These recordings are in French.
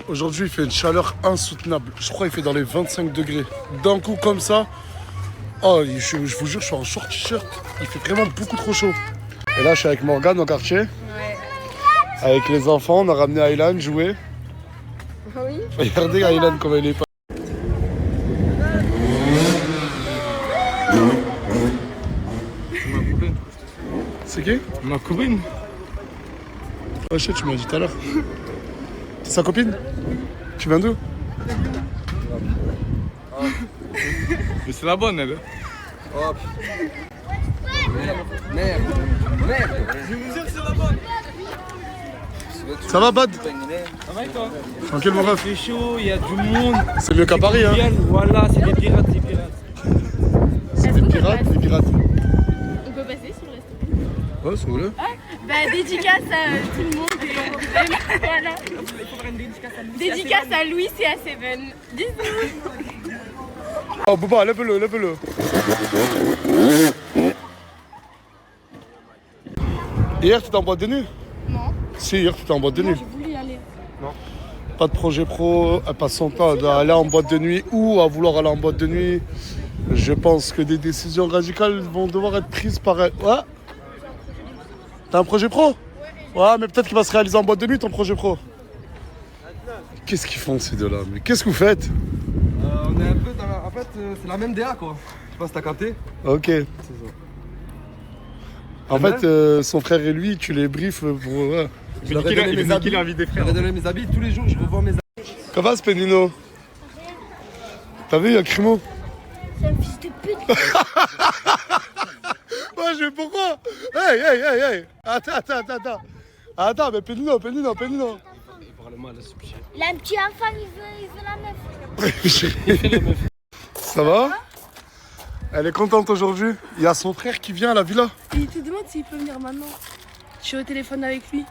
Aujourd'hui, il fait une chaleur insoutenable. Je crois qu'il fait dans les 25 degrés. D'un coup, comme ça. Oh, je vous jure, je suis en short t-shirt. Il fait vraiment beaucoup trop chaud. Et là, je suis avec Morgane au quartier. Ouais. Avec les enfants, on a ramené Aylan jouer. Oui. Regardez Aylan comment il est pas. C'est qui? Ma copine. Oh shit, tu m'as dit tout à l'heure. C'est sa copine? Tu viens d'où? Mais c'est la bonne, elle. Hop. Merde. Je vous jure que c'est la bonne. Ça va, Bad? Ça va et toi? Tranquille, mon ref. Il fait chaud, il y a du monde. C'est mieux qu'à Paris, hein? Voilà, c'est des pirates, des pirates. C'est des pirates, des pirates. On peut passer sur le restaurant. Ouais, si vous voulez. Bah dédicace à tout le monde et voilà. Dédicace à Louis et à Seven. Bisous. Oh, Bouba, lève-le, lève-le. Hier, tu étais en boîte de nuit? Non. Si, hier, tu étais en boîte de nuit. J'ai voulu y aller. Pas de projet pro, elle passe son temps à aller en boîte de nuit ou à vouloir aller en boîte de nuit. Je pense que des décisions radicales vont devoir être prises par elle. Ouais. T'as un projet pro? Ouais, mais peut-être qu'il va se réaliser en boîte de nuit ton projet pro. Qu'est-ce qu'ils font ces deux-là? Mais qu'est-ce que vous faites? On est un peu dans la... En fait, c'est la même DA quoi. Je sais pas si t'as capté. Ok. C'est ça. En C'est fait, son frère et lui, tu les briefes pour... Ouais. Je leur ai donné mes habits. Je leur ai donné mes habits. Tous les jours, je revends mes habits. Comment va, Spenino? T'as vu, il y a Crimo? C'est un fils de pute. Ouais, je vais pourquoi? Hey. Attends, mais Penino. Il parle mal, ce petit. Il a un petit enfant, il veut la meuf. Ça va? Elle est contente aujourd'hui. Il y a son frère qui vient à la villa. Et il te demande s'il peut venir maintenant. Je suis au téléphone avec lui.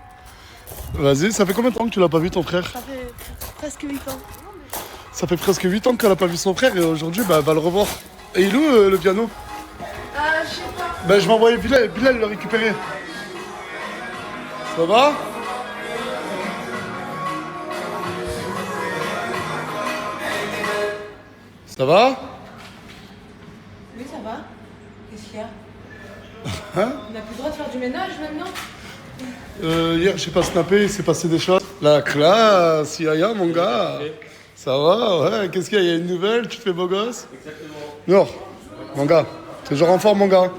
Vas-y, ça fait combien de temps que tu l'as pas vu ton frère? Ça fait presque 8 ans. Ça fait presque 8 ans qu'elle a pas vu son frère et aujourd'hui, bah, elle va le revoir. Et il est où le piano? Ah, je sais pas. Ben, je vais envoyer Bilal le récupérer. Ça va? Ça va? Oui, ça va. Qu'est-ce qu'il y a? Hein? On n'a plus le droit de faire du ménage maintenant? Hier, j'ai pas snappé, il s'est passé des choses. La classe, Yaya, mon gars. Ça va? Ouais, qu'est-ce qu'il y a? Il y a une nouvelle? Tu te fais beau gosse? Exactement. Non, mon gars, t'es toujours en forme, mon gars.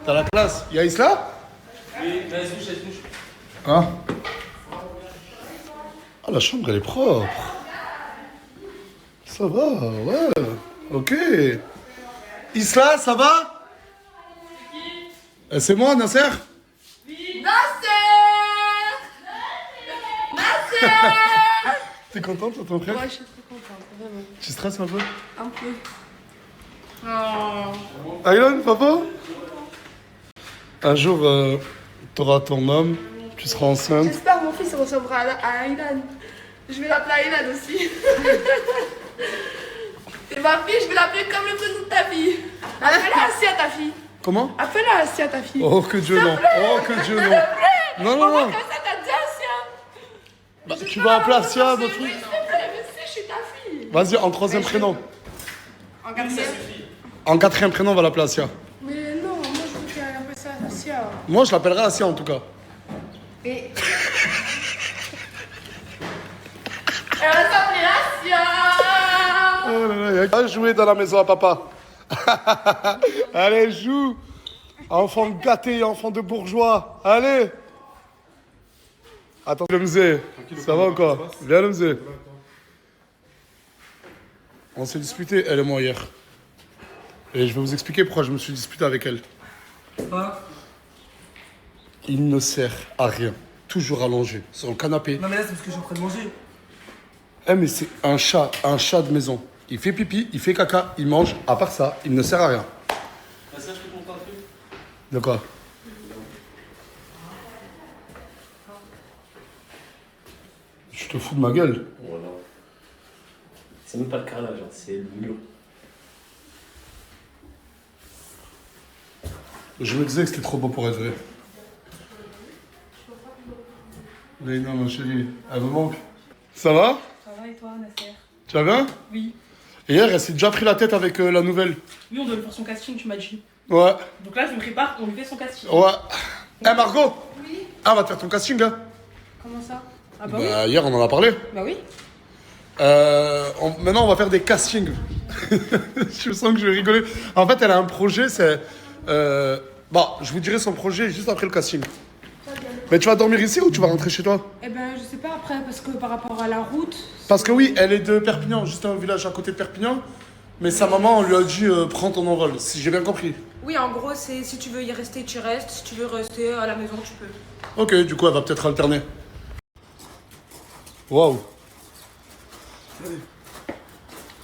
T'as la classe. Il y a Isla? Oui, elle se touche. Hein? Ah, la chambre, elle est propre. Ça va, ouais. Ok. Isla, ça va? C'est moi, Nasser? T'es contente, toi, ton frère? Ouais, je suis trop contente, vraiment. Tu stresses un peu? Un peu. Aylan, papa? Un jour, t'auras ton homme, tu seras enceinte. J'espère que mon fils ressemblera à Aylan. Je vais l'appeler Aylan aussi. Et ma fille, je vais l'appeler comme le prénom de ta fille. Appelle-la Assia, ta fille. Comment? Appelle-la Assia, ta fille. Oh, que Dieu non. Oh, que Dieu non. Non, non, non. Comme ça, t'as dit Assia. Bah, tu vas appeler Assia, notre Oui, truc. s'il te plaît, mais si, je suis ta fille. Vas-y, en troisième prénom. En quatrième. En quatrième prénom, on va l'appeler Assia. Mais non, moi je veux qu'elle appelle ça Assia. Moi, je l'appellerai Assia, en tout cas. Et... Elle va s'appeler Assia. Oh là là, va jouer dans la maison à papa. Allez, joue. Enfant gâté, enfant de bourgeois. Allez. Attends, le mzé. Ça va encore? Viens, le mzé. On s'est disputé, elle et moi, hier. Et je vais vous expliquer pourquoi je me suis disputé avec elle. Il ne sert à rien. Toujours allongé sur le canapé. Non mais là c'est parce que je suis en train de manger. Eh mais c'est un chat de maison. Il fait pipi, il fait caca, il mange. À part ça, il ne sert à rien. Ça, je peux comprendre un truc. De quoi? Je te fous de ma gueule. Voilà. C'est même pas le carrelage, hein, c'est le mur. Je me disais que c'était trop beau pour être vrai. Léna, ma chérie, elle me manque. Ça va? toi, Nasser. Tu vas bien? Oui. Et hier, elle s'est déjà pris la tête avec la nouvelle. Oui, on doit lui faire son casting, tu m'as dit. Ouais. Donc là, je me prépare, on lui fait son casting. Ouais. Eh Margot? Oui. Ah, on va te faire ton casting, hein? Comment ça? Ah bah oui. Bah, hier, on en a parlé. Bah oui. Maintenant, on va faire des castings. Je sens que je vais rigoler. En fait, elle a un projet, c'est... Bah, je vous dirai son projet juste après le casting. Mais tu vas dormir ici ou tu vas rentrer chez toi? Eh ben, je sais pas après, parce que par rapport à la route... Parce que oui, elle est de Perpignan, juste un village à côté de Perpignan. Mais sa maman, on lui a dit, prends ton envol, si j'ai bien compris. Oui, en gros, c'est si tu veux y rester, tu restes. Si tu veux rester à la maison, tu peux. Ok, du coup, elle va peut-être alterner. Waouh.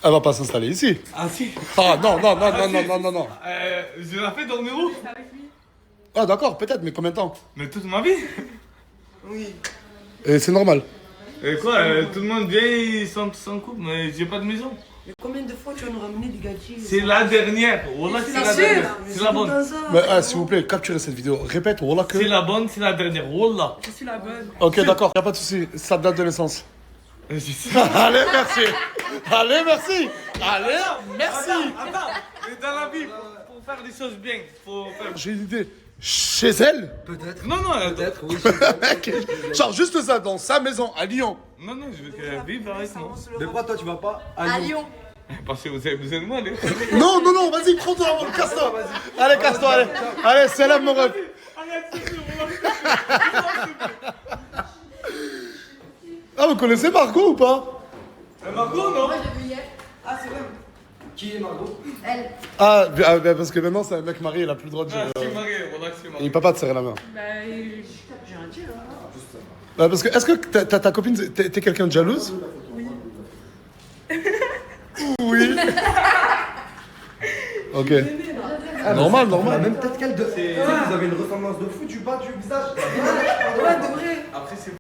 Elle va pas s'installer ici. Ah si. Ah non, non, non, non, non, non, non, non. Je l'ai fait dormir où? Ah d'accord, peut-être, mais combien de temps? Mais toute ma vie. Oui. Et c'est normal. Et quoi, tout le monde vient, ils sont tous en couple, mais j'ai pas de maison. Mais combien de fois tu vas nous ramener des gâteaux? C'est la dernière. Wallah, c'est la dernière. C'est la bonne. Mais s'il vous plaît, capturez cette vidéo. Répète, voilà que... C'est la bonne, c'est la dernière. Wallah. Je suis la bonne. Ok, d'accord, y a pas de souci. Sa date de naissance. Je sais. Allez, merci. Allez, merci. Allez, merci. Attends, mais dans la vie, pour faire des choses bien, faut faire... J'ai une idée. Chez elle? Peut-être. Non, non, Peut-être, oui. Genre juste ça, dans sa maison, à Lyon. non, non, je veux qu'elle vive avec moi. Mais pourquoi toi tu vas pas À Lyon. Parce que vous avez besoin de moi, les... Non, non, non, vas-y, prends-toi avant le casse-toi. Allez, casse-toi, allez. Allez, c'est là, mon rêve. Ah, vous connaissez Margot ou pas? Margot, non? Ah, c'est vrai. Qui est Margot? Ah, parce que maintenant, c'est un mec marié, il a plus le droit de dire. Ah, c'est marié, voilà, c'est marié. Il peut pas te serrer la main. Bah, j'ai rien dit, là. Parce que, est-ce que ta copine, t'es quelqu'un de jalouse? Oui. Oui. Ok. Normal, normal. Même peut-être qu'elle de. Vous avez une ressemblance de fou du bas du visage. Ouais, de vrai. Après, c'est...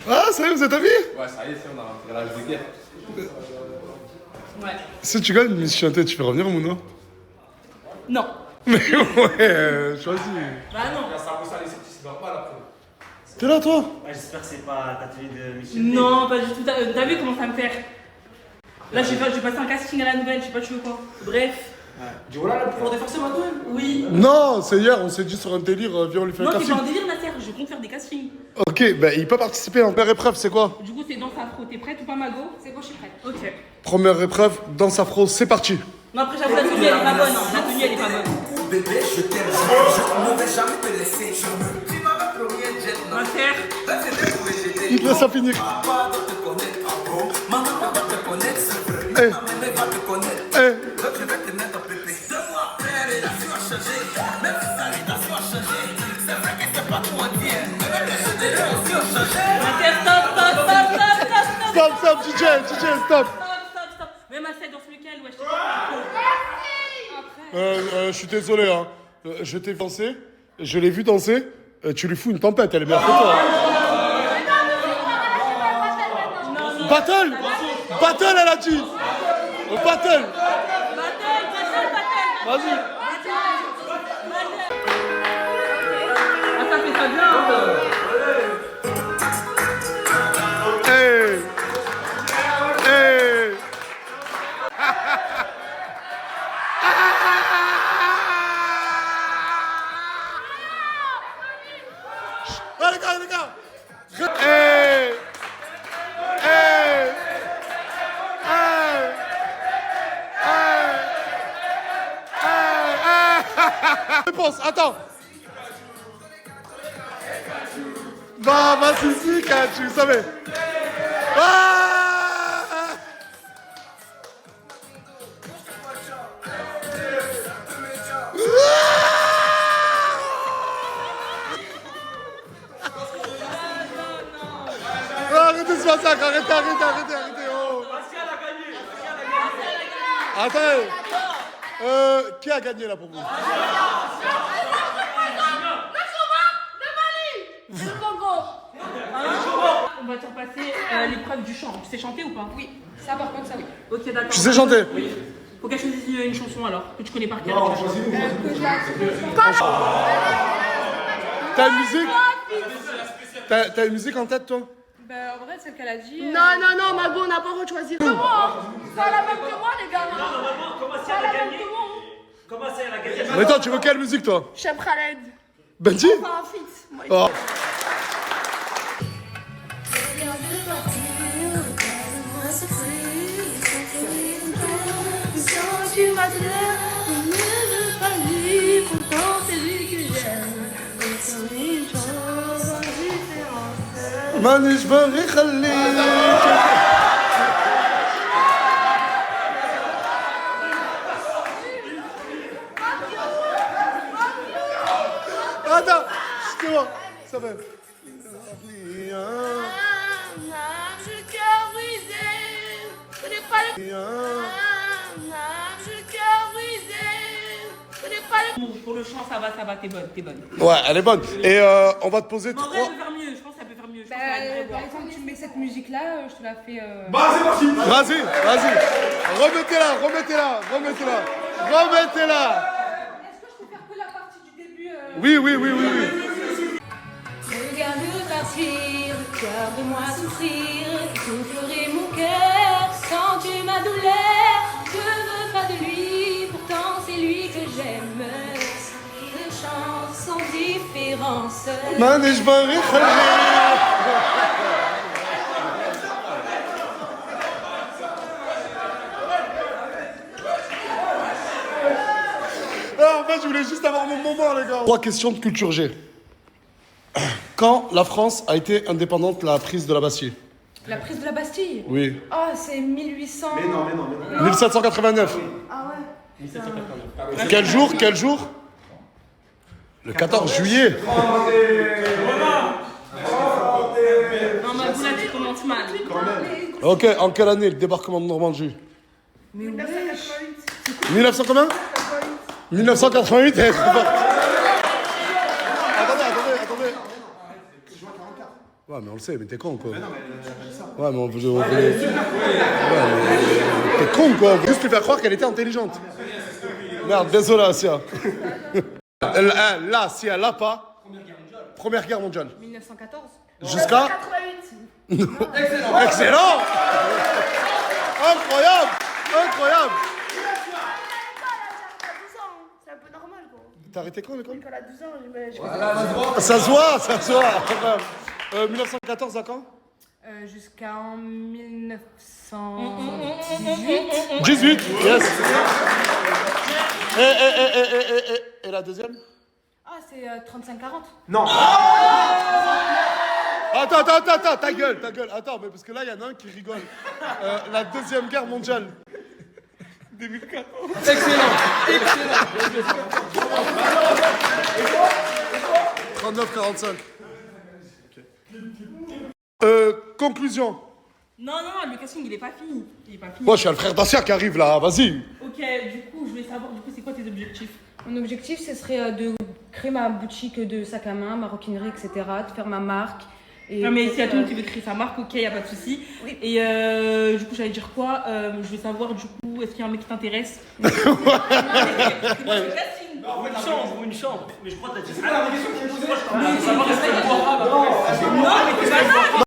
Ah, sérieux, vous êtes amis? Ouais, ça y est, c'est on a rentré l'âge de guerre. Ouais. Si tu gagnes Miss Chanté, tu peux revenir ou non? Non. Mais ouais, choisis. Bah non. T'es là, toi? Ouais, j'espère que c'est pas ta tenue de Michel. Non, pas du tout. T'as vu comment ça me fait? Là, j'ai passé un casting à la nouvelle, je sais pas tu veux quoi. Bref. Du voilà le pouvoir des forces maintenant. Oui. Non, c'est hier, on s'est dit sur un délire, viens, on lui fait un Non, c'est casting. pas un délire, Nasser. Je compte faire des castings. Ok, bah il peut participer en première épreuve, c'est quoi? Du coup, c'est danse afro. T'es prête ou pas, Mago? C'est bon, je suis prête. Ok. Première épreuve, danse afro, c'est parti. Non, après, j'avoue, la tenue, elle est pas bonne. Hein. La tenue, elle est pas bonne. Bébé, je t'aime, je ne vais jamais te laisser. Tu m'avais promis un jet, non? Nasser. Il te laisse à finir. Papa doit te connaître en gros. Maman va te connaître, c'est vrai. Ma mère va te connaître. Donc je vais te mettre en pépé. Donne-moi, ta relation a changé. Même si ta relation a changé. C'est vrai que c'est pas tout entier. Mais même les générations ont changé. Nasser, stop, stop, stop, stop, stop, stop. Stop, stop, DJ, stop. Stop. Même à cette danse lequel, ouais, je Je suis désolé, hein. Je t'ai dansé, je l'ai vu danser, tu lui fous une tempête, elle est meilleure que toi. Battle! Battle, elle a dit! Battle! Vas-y! Ah, ça fait ça bien. Hey! Hey! Ah, les gars! Hey! Hey! Hey! Réponse, attends! Bah, vas-y, tu le savais! Ah! Arrêtez ce massacre, arrêtez, oh. Attendez, qui a gagné là pour vous? On va te repasser l'épreuve du chant. Tu sais chanter ou pas? Oui. Ça, par contre, ça oui. Ok, d'accord. Tu sais chanter? Oui. Faut qu'elle choisisse une chanson alors, que tu connais par cœur. Non, choisis-nous. T'as une musique? T'as une musique en tête, toi? Bah, en vrai, celle qu'elle a dit. Non, Mago, on n'a pas le droit de choisir. Comment? C'est la même que moi, les gars. Non, normalement, comment si elle a gagné? Comment si elle a gagné? Mais toi, tu veux quelle musique, toi? Chef Khaled. Benji? Pas un feat. Moi, Oh. tu m'as dit, je ne veux pas lui, pourtant c'est lui que j'aime. C'est une chose différente. مانيش باغي خليك. Attends, c'est bon, ça va. Je cœur brisé, je n'ai pas le je cœur brisé, je n'ai pas le Pour le chant, ça va, t'es bonne. Ouais, elle est bonne. Et on va te poser En vrai, trois. elle peut faire mieux, je pense qu'elle peut faire mieux. Je pense qu'elle va être Par exemple, tu mets cette musique-là, je te la fais. Bah, c'est parti. Vas-y. Remettez-la. Est-ce que je peux faire que la partie du début Oui. Regarde partir, regarde-moi souffrir, soufflerait mon cœur quand tu m'as douleur. Je veux pas de lui, pourtant c'est lui que j'aime. Deux chansons différentes. مانيش باغي خليك. En fait, je voulais juste avoir mon moment, les gars. 3 questions de culture G. Quand la France a été indépendante, la prise de la Bastille? La prise de la Bastille. Oui. Ah, c'est 1800. Mais non. 1789. Ah ouais. 1789. Quel jour? Le 14 juillet. Non, ma boule, tu commences mal. Ok, en quelle année le débarquement de Normandie? Mais ouais. 1900 combien? 1988. Attendez. Ouais, mais on le sait, mais t'es con, quoi. Ouais, mais on veut... Ouais, mais... T'es con, quoi. On veut juste lui faire croire qu'elle était intelligente. Merde, désolé, Asia. Là, si elle l'a pas... Première guerre mondiale. 1914. Jusqu'à... 88. Excellent. Incroyable. C'est un peu normal, quoi. T'as arrêté quand, l'école? Quand elle a 12 ans, je Ça se voit. 1914 à quand? Jusqu'en 1918. 18, yes. Et la deuxième? Ah, c'est 35-40. Non. Attends, ta gueule. Attends, mais parce que là, il y en a un qui rigole. La deuxième guerre mondiale. 2014. Excellent. 39-45. Conclusion. Non, le casting, il est pas fini. Moi, je suis le frère d'Asia qui arrive là, vas-y. Ok, du coup, je voulais savoir, c'est quoi tes objectifs? Mon objectif, ce serait de créer ma boutique de sac à main, maroquinerie, etc. De faire ma marque. Et Non, mais si à tout le monde qui veut créer sa marque, ok, y a pas de souci. Oui. Et du coup, j'allais dire quoi? Je voulais savoir, du coup, est-ce qu'il y a un mec qui t'intéresse? Ou une chambre. Mais je crois que t'as dit ça.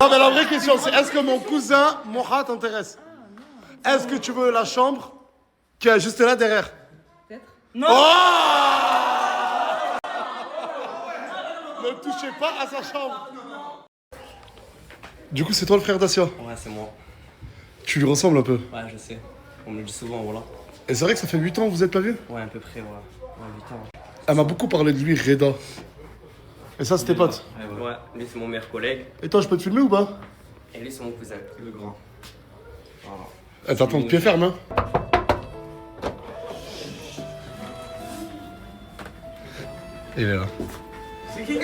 Non, mais la vraie question, c'est est-ce que mon cousin Moha t'intéresse? Est-ce que tu veux la chambre qui est juste là derrière? Peut-être. Non. Oh! Ne touchez pas à sa chambre. Du coup, c'est toi le frère d'Asia? Ouais, c'est moi. Tu lui ressembles un peu. Ouais, je sais. On me le dit souvent, voilà. Et c'est vrai que ça fait 8 ans que vous êtes pas vus? Ouais, à peu près, ouais. Ouais, 8 ans. Elle m'a beaucoup parlé de lui, Reda. Et ça, c'est tes potes? Ouais, lui, c'est mon meilleur collègue. Et toi, je peux te filmer ou pas? Et lui, c'est mon cousin, le grand. Voilà. Elle t'attend de pied ferme, hein? Il est là. C'est qui?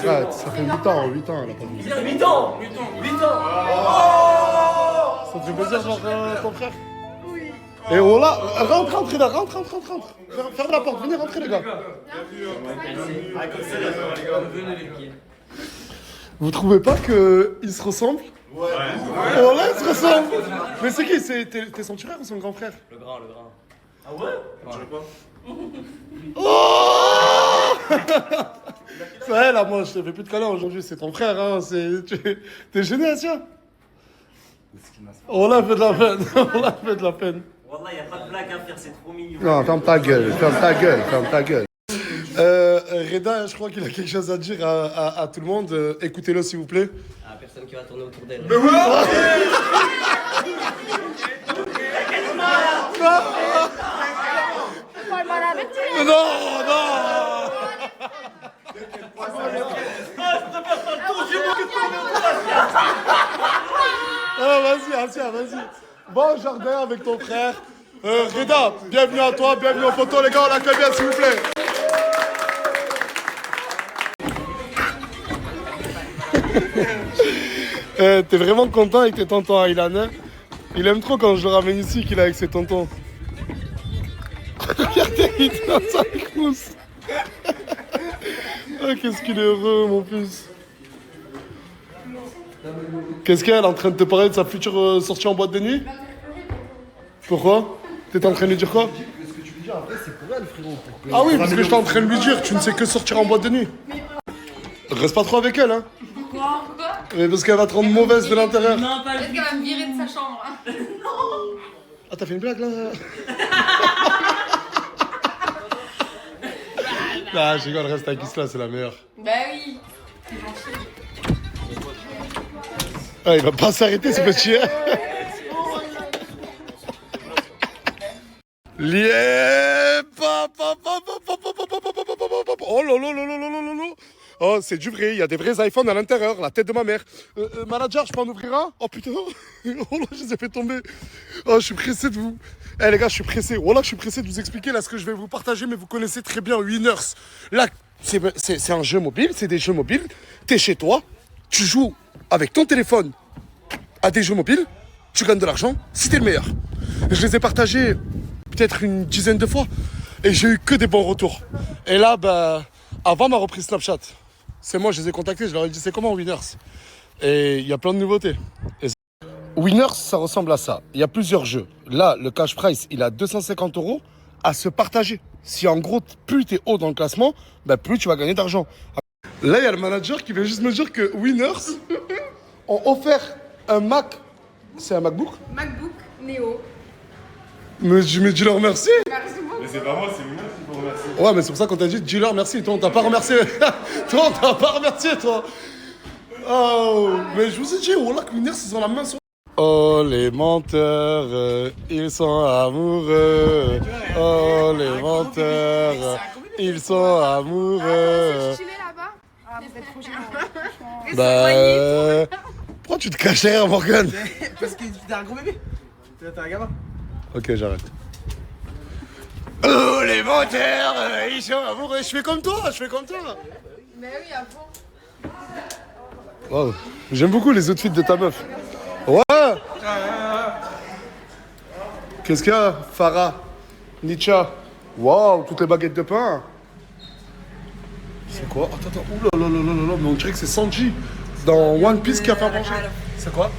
Arrête, ça fait 8 ans, elle a pas vu. 8 ans. Ça te fait plaisir de voir ton frère? Oui. Et voilà, rentre là, rentre. Ferme la porte, venez rentrer les gars. Vous trouvez pas qu'ils se ressemblent? Oh là, il se ressemble. Mais c'est qui? T'es son petit frère ou son grand frère? Le grand, le grand. Ah ouais? Oh c'est vrai, là, moi, je te fais plus de câlins aujourd'hui, c'est ton frère, hein. T'es gêné, tiens. On l'a fait de la peine. On l'a fait de la peine. Wallah, y'a pas de blague à faire, c'est trop mignon. Non, ferme ta gueule, ferme ta gueule, ferme ta gueule. Reda, je crois qu'il a quelque chose à dire à tout le monde. Écoutez-le, s'il vous plaît. Ah, personne qui va tourner autour d'elle. Non, non. Oh, vas-y, Asia, vas-y. Bon jardin avec ton frère. Reda, bienvenue à toi, bienvenue aux photos, les gars, on l'accueille bien, s'il vous plaît. T'es vraiment content avec tes tontons, Aylan, hein? Il aime trop quand je le ramène ici qu'il est avec ses tontons. Regardez, il est dans sa trousse. Oh, qu'est-ce qu'il est heureux, mon fils. Qu'est-ce qu'elle est en train de te parler de sa future sortie en boîte de nuit? Pourquoi? T'es en train de lui dire quoi? Ce que tu veux dire après, c'est pour elle, frérot. Ah oui, parce que j'étais en train de lui dire, tu ne sais que sortir en boîte de nuit. Reste pas trop avec elle, hein. Pourquoi? Mais parce qu'elle va te rendre mauvaise de l'intérieur. Non, pas peut-être qu'elle va me virer de sa chambre. Ah, t'as fait une blague là? Ah, je rigole, reste avec Isla, c'est la meilleure. Bah oui. Ah, il va pas s'arrêter ce petit. Oh là là là là là là là là. Oh, c'est du vrai, il y a des vrais iPhones à l'intérieur, la tête de ma mère. Manager, je peux en ouvrir un? Oh putain, oh là, je les ai fait tomber. Oh, je suis pressé de vous... Eh les gars, je suis pressé. Oh là, je suis pressé de vous expliquer là ce que je vais vous partager, mais vous connaissez très bien Winners. Là, c'est un jeu mobile, c'est des jeux mobiles. T'es chez toi, tu joues avec ton téléphone à des jeux mobiles, tu gagnes de l'argent, si t'es le meilleur. Je les ai partagés peut-être une dizaine de fois et j'ai eu que des bons retours. Et là, bah, avant ma reprise Snapchat, c'est moi, je les ai contactés, je leur ai dit c'est comment Winners? Et il y a plein de nouveautés. Winners, ça ressemble à ça. Il y a plusieurs jeux. Là, le cash price, il a 250 € à se partager. Si en gros, plus tu es haut dans le classement, bah, plus tu vas gagner d'argent. Là, il y a le manager qui vient juste me dire que Winners ont offert un Mac. C'est un MacBook? MacBook Neo. Mais dis-leur merci. Merci beaucoup. Mais c'est pas moi, c'est Winners qu'il faut remercier. Ouais, mais c'est pour ça qu'on t'a dit dis-leur merci. Toi, on t'a pas remercié. Toi, on t'a pas remercié, toi. Oh, mais je vous ai dit, voilà que Winners, ils ont la main sur... Oh les menteurs, ils sont amoureux. Oh les menteurs, ils sont amoureux. Là-bas. Ah, vous êtes trop gênants. Bah, pourquoi tu te caches derrière Morgan? Parce que t'es un gros bébé. T'es un gamin. Ok, j'arrête. Oh les menteurs, ils sont amoureux. Je fais comme toi, je fais comme toi. Mais oui, à fond. Wow. J'aime beaucoup les outfits de ta meuf. Ouais. Qu'est-ce qu'il y a, Farah, Nietzsche? Waouh, toutes les baguettes de pain. C'est quoi? Attends, oula, mais on dirait que c'est Sanji dans One Piece qui a fait manger. C'est quoi?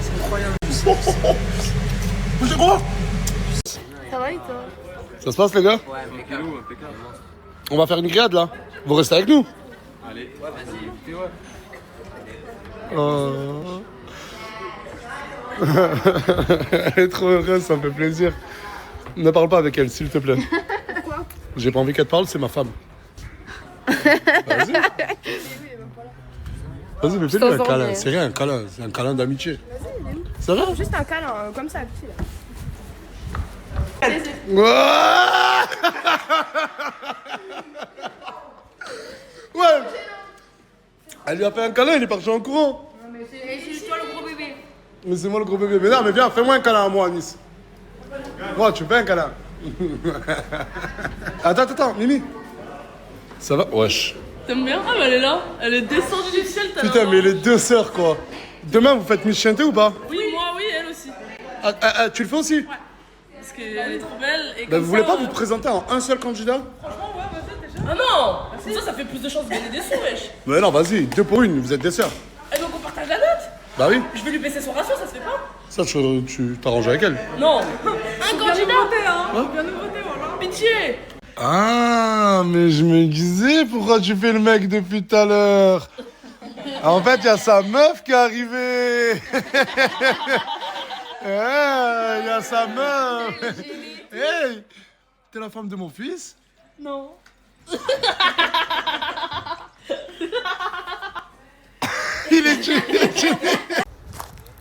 C'est incroyable. C'est quoi? Ça va et toi? Ça se passe, les gars? Ouais, impeccable. On va faire une grillade là. Vous restez avec nous? Allez, Ouais, vas-y. Elle est trop heureuse, ça me fait plaisir. Ne parle pas avec elle, s'il te plaît. Pourquoi? J'ai pas envie qu'elle te parle, c'est ma femme. Vas-y. Vas-y, mais fais-lui un câlin. C'est rien, un câlin. C'est un câlin d'amitié. Ça va? Juste un câlin, comme ça, petit là. Ouais. Elle lui a fait un câlin, il est parti en courant. Non, mais c'est toi le gros bébé. Mais c'est moi le gros bébé. Mais non, mais viens, fais-moi un câlin à moi, Anis. Moi, tu fais un câlin. Attends, Mimi. Ça va? Wesh. T'aimes bien? Ah, mais elle est là. Elle est descendue du ciel. Putain, mais les deux sœurs, quoi. Demain, vous faites Miss Chanté ou pas? Oui, moi, oui, elle aussi. Tu le fais aussi? Ouais. Parce qu'elle est trop belle. Et Bah, comme vous voulez ça, pas vous présenter en un seul candidat? Franchement, ouais, vas-y, déjà. Ah non! Ça fait plus de chances de gagner des sous, wesh. Mais non, vas-y, 2 pour 1, vous êtes des sœurs. Et donc on partage la note. Bah oui. Je vais lui baisser son ratio, ça se fait pas. Ça, tu t'arranges avec elle. Non. Un candidat. Bien nous voter, voilà. Pitié. Ah, mais je me disais pourquoi tu fais le mec depuis tout à l'heure. En fait, il y a sa meuf qui est arrivée. Il y a sa meuf. Hey, t'es la femme de mon fils? Non. Il est tué.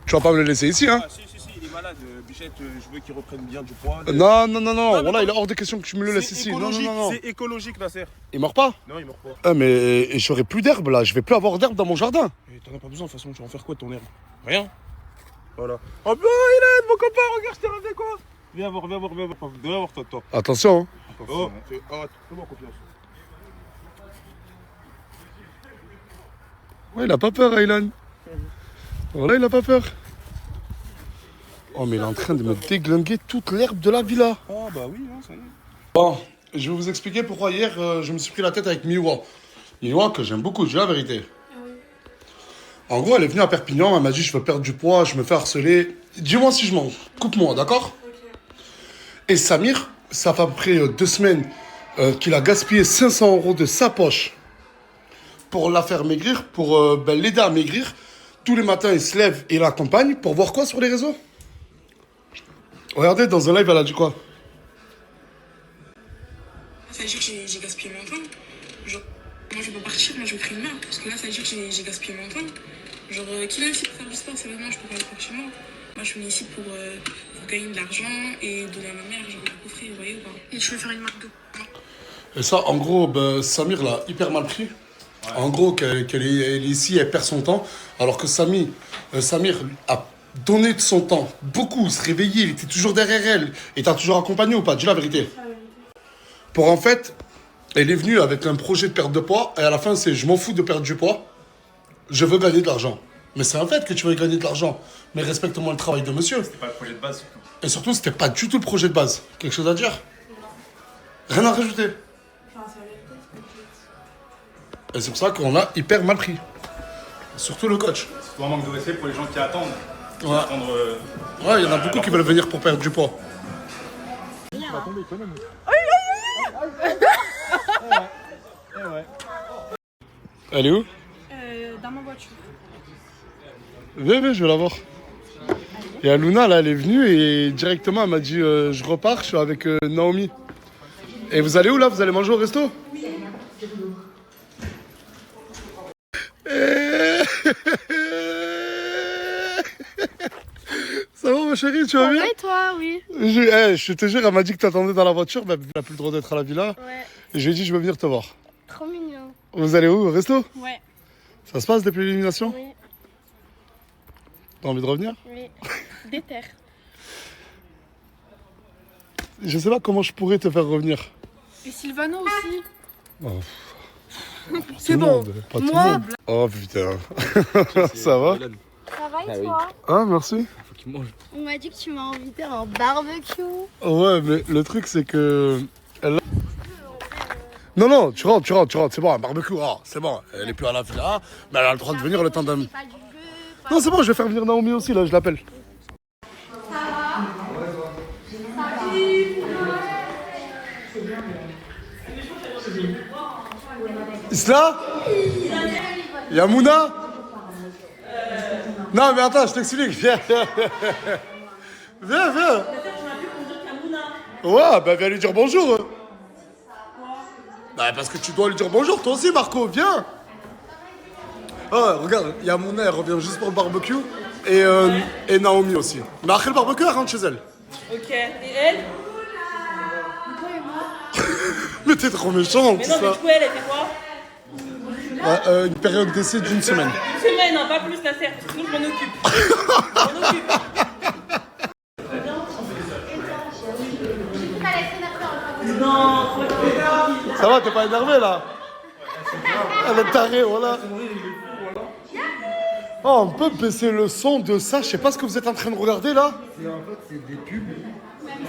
Tu vas pas me le laisser ici, hein? Ah, si, il est malade. Bichette, je veux qu'il reprenne bien du poids. Non. Voilà, il est hors de question que tu me le laisses ici. Non. C'est écologique, Nasser. Il meurt pas? Non, il meurt pas. Ah, mais j'aurai plus d'herbe là. Je vais plus avoir d'herbe dans mon jardin. Mais t'en as pas besoin, de toute façon, tu vas en faire quoi de ton herbe? Rien. Voilà. Oh, ben, il est mon copain, regarde, je t'ai ramené quoi? Viens voir, toi. Attention, hein. Oh, fais-moi confiance. Ouais, il a pas peur, Aylan. Voilà, il a pas peur. Oh, mais il est en train de me déglinguer toute l'herbe de la villa. Ah, bah oui, hein, ça y est. Bon, je vais vous expliquer pourquoi hier je me suis pris la tête avec Miwa. Miwa, que j'aime beaucoup, je dis la vérité. En gros, elle est venue à Perpignan, elle m'a dit je veux perdre du poids, je me fais harceler. Dis-moi si je mange, coupe-moi, d'accord? Et Samir, ça fait à peu près 2 semaines qu'il a gaspillé 500 € de sa poche pour la faire maigrir, pour l'aider à maigrir. Tous les matins, il se lève et l'accompagne pour voir quoi sur les réseaux? Regardez, dans un live, elle a dit quoi? Ça veut dire que j'ai gaspillé mon temps. Genre, moi je vais pas partir, moi je vais créer une marque. Parce que là, ça veut dire que j'ai gaspillé mon temps. Genre, qui vient ici pour faire du sport, c'est vraiment, je peux pas aller par chez moi. Moi, je suis venue ici pour gagner de l'argent et donner à ma mère, genre, la coffrer, vous voyez ou pas? Et je vais faire une marque d'eau. Et ça, en gros, Samir l'a hyper mal pris. Ouais. En gros, qu'elle est ici, elle perd son temps. Alors que Samir a donné de son temps, beaucoup, se réveillait, il était toujours derrière elle. Et t'as toujours accompagné ou pas? Dis la vérité. Pour en fait, elle est venue avec un projet de perte de poids. Et à la fin, c'est je m'en fous de perdre du poids. Je veux gagner de l'argent. Mais c'est un fait que tu veux gagner de l'argent. Mais respecte-moi le travail de monsieur. C'était pas le projet de base, surtout. Et surtout, c'était pas du tout le projet de base. Quelque chose à dire? Rien à rajouter. Et c'est pour ça qu'on a hyper mal pris. Surtout le coach. C'est un manque de respect pour les gens qui attendent. Ouais, ouais, il y en a beaucoup qui veulent venir pour perdre du poids. Elle est où? Dans ma voiture. Viens, je vais la voir. Et Aluna, là, elle est venue et directement, elle m'a dit je repars, je suis avec Naomi. Et vous allez où, là? Vous allez manger au resto? Oui. Ça va, ma chérie, tu vas bien? Et toi, oui. Je te jure, elle m'a dit que t'attendais dans la voiture, mais elle n'a plus le droit d'être à la villa. Ouais. Et je lui ai dit, je veux venir te voir. Trop mignon. Vous allez où, au resto? Ouais. Ça se passe depuis l'élimination? Oui. T'as envie de revenir? Oui. Déter. Je sais pas comment je pourrais te faire revenir. Et Sylvano aussi. Oh. C'est bon. Pas tout le monde. Oh putain. Ça va? Ça va et toi? Ah, merci. Faut qu'il mange. On m'a dit que tu m'as invité à un barbecue. Ouais, mais le truc, c'est que... Non, tu rentres, c'est bon, un barbecue, c'est bon, elle est plus à la villa, mais elle a le droit de venir le temps d'un... Non, c'est bon, je vais faire venir Naomi aussi, là, je l'appelle. Isla? Yamouna? Non, mais attends, je t'explique, viens. Viens. Ouais, bah viens lui dire bonjour. Bah parce que tu dois lui dire bonjour, toi aussi Marco, viens. Oh, regarde, Yamouna, elle revient juste pour le barbecue. Et Naomi aussi. Mais après le barbecue, elle rentre chez elle. Ok, et elle? Mais t'es trop méchante, Mais non, mais du coup, elle fait quoi? Une période d'essai d'1 semaine. Une semaine, hein, pas plus, la serre, sinon je m'en occupe. Non, ça va, t'es pas énervé là? Elle est tarée, voilà. Oh, on peut baisser le son de ça, je sais pas ce que vous êtes en train de regarder là. En fait, c'est des pubs.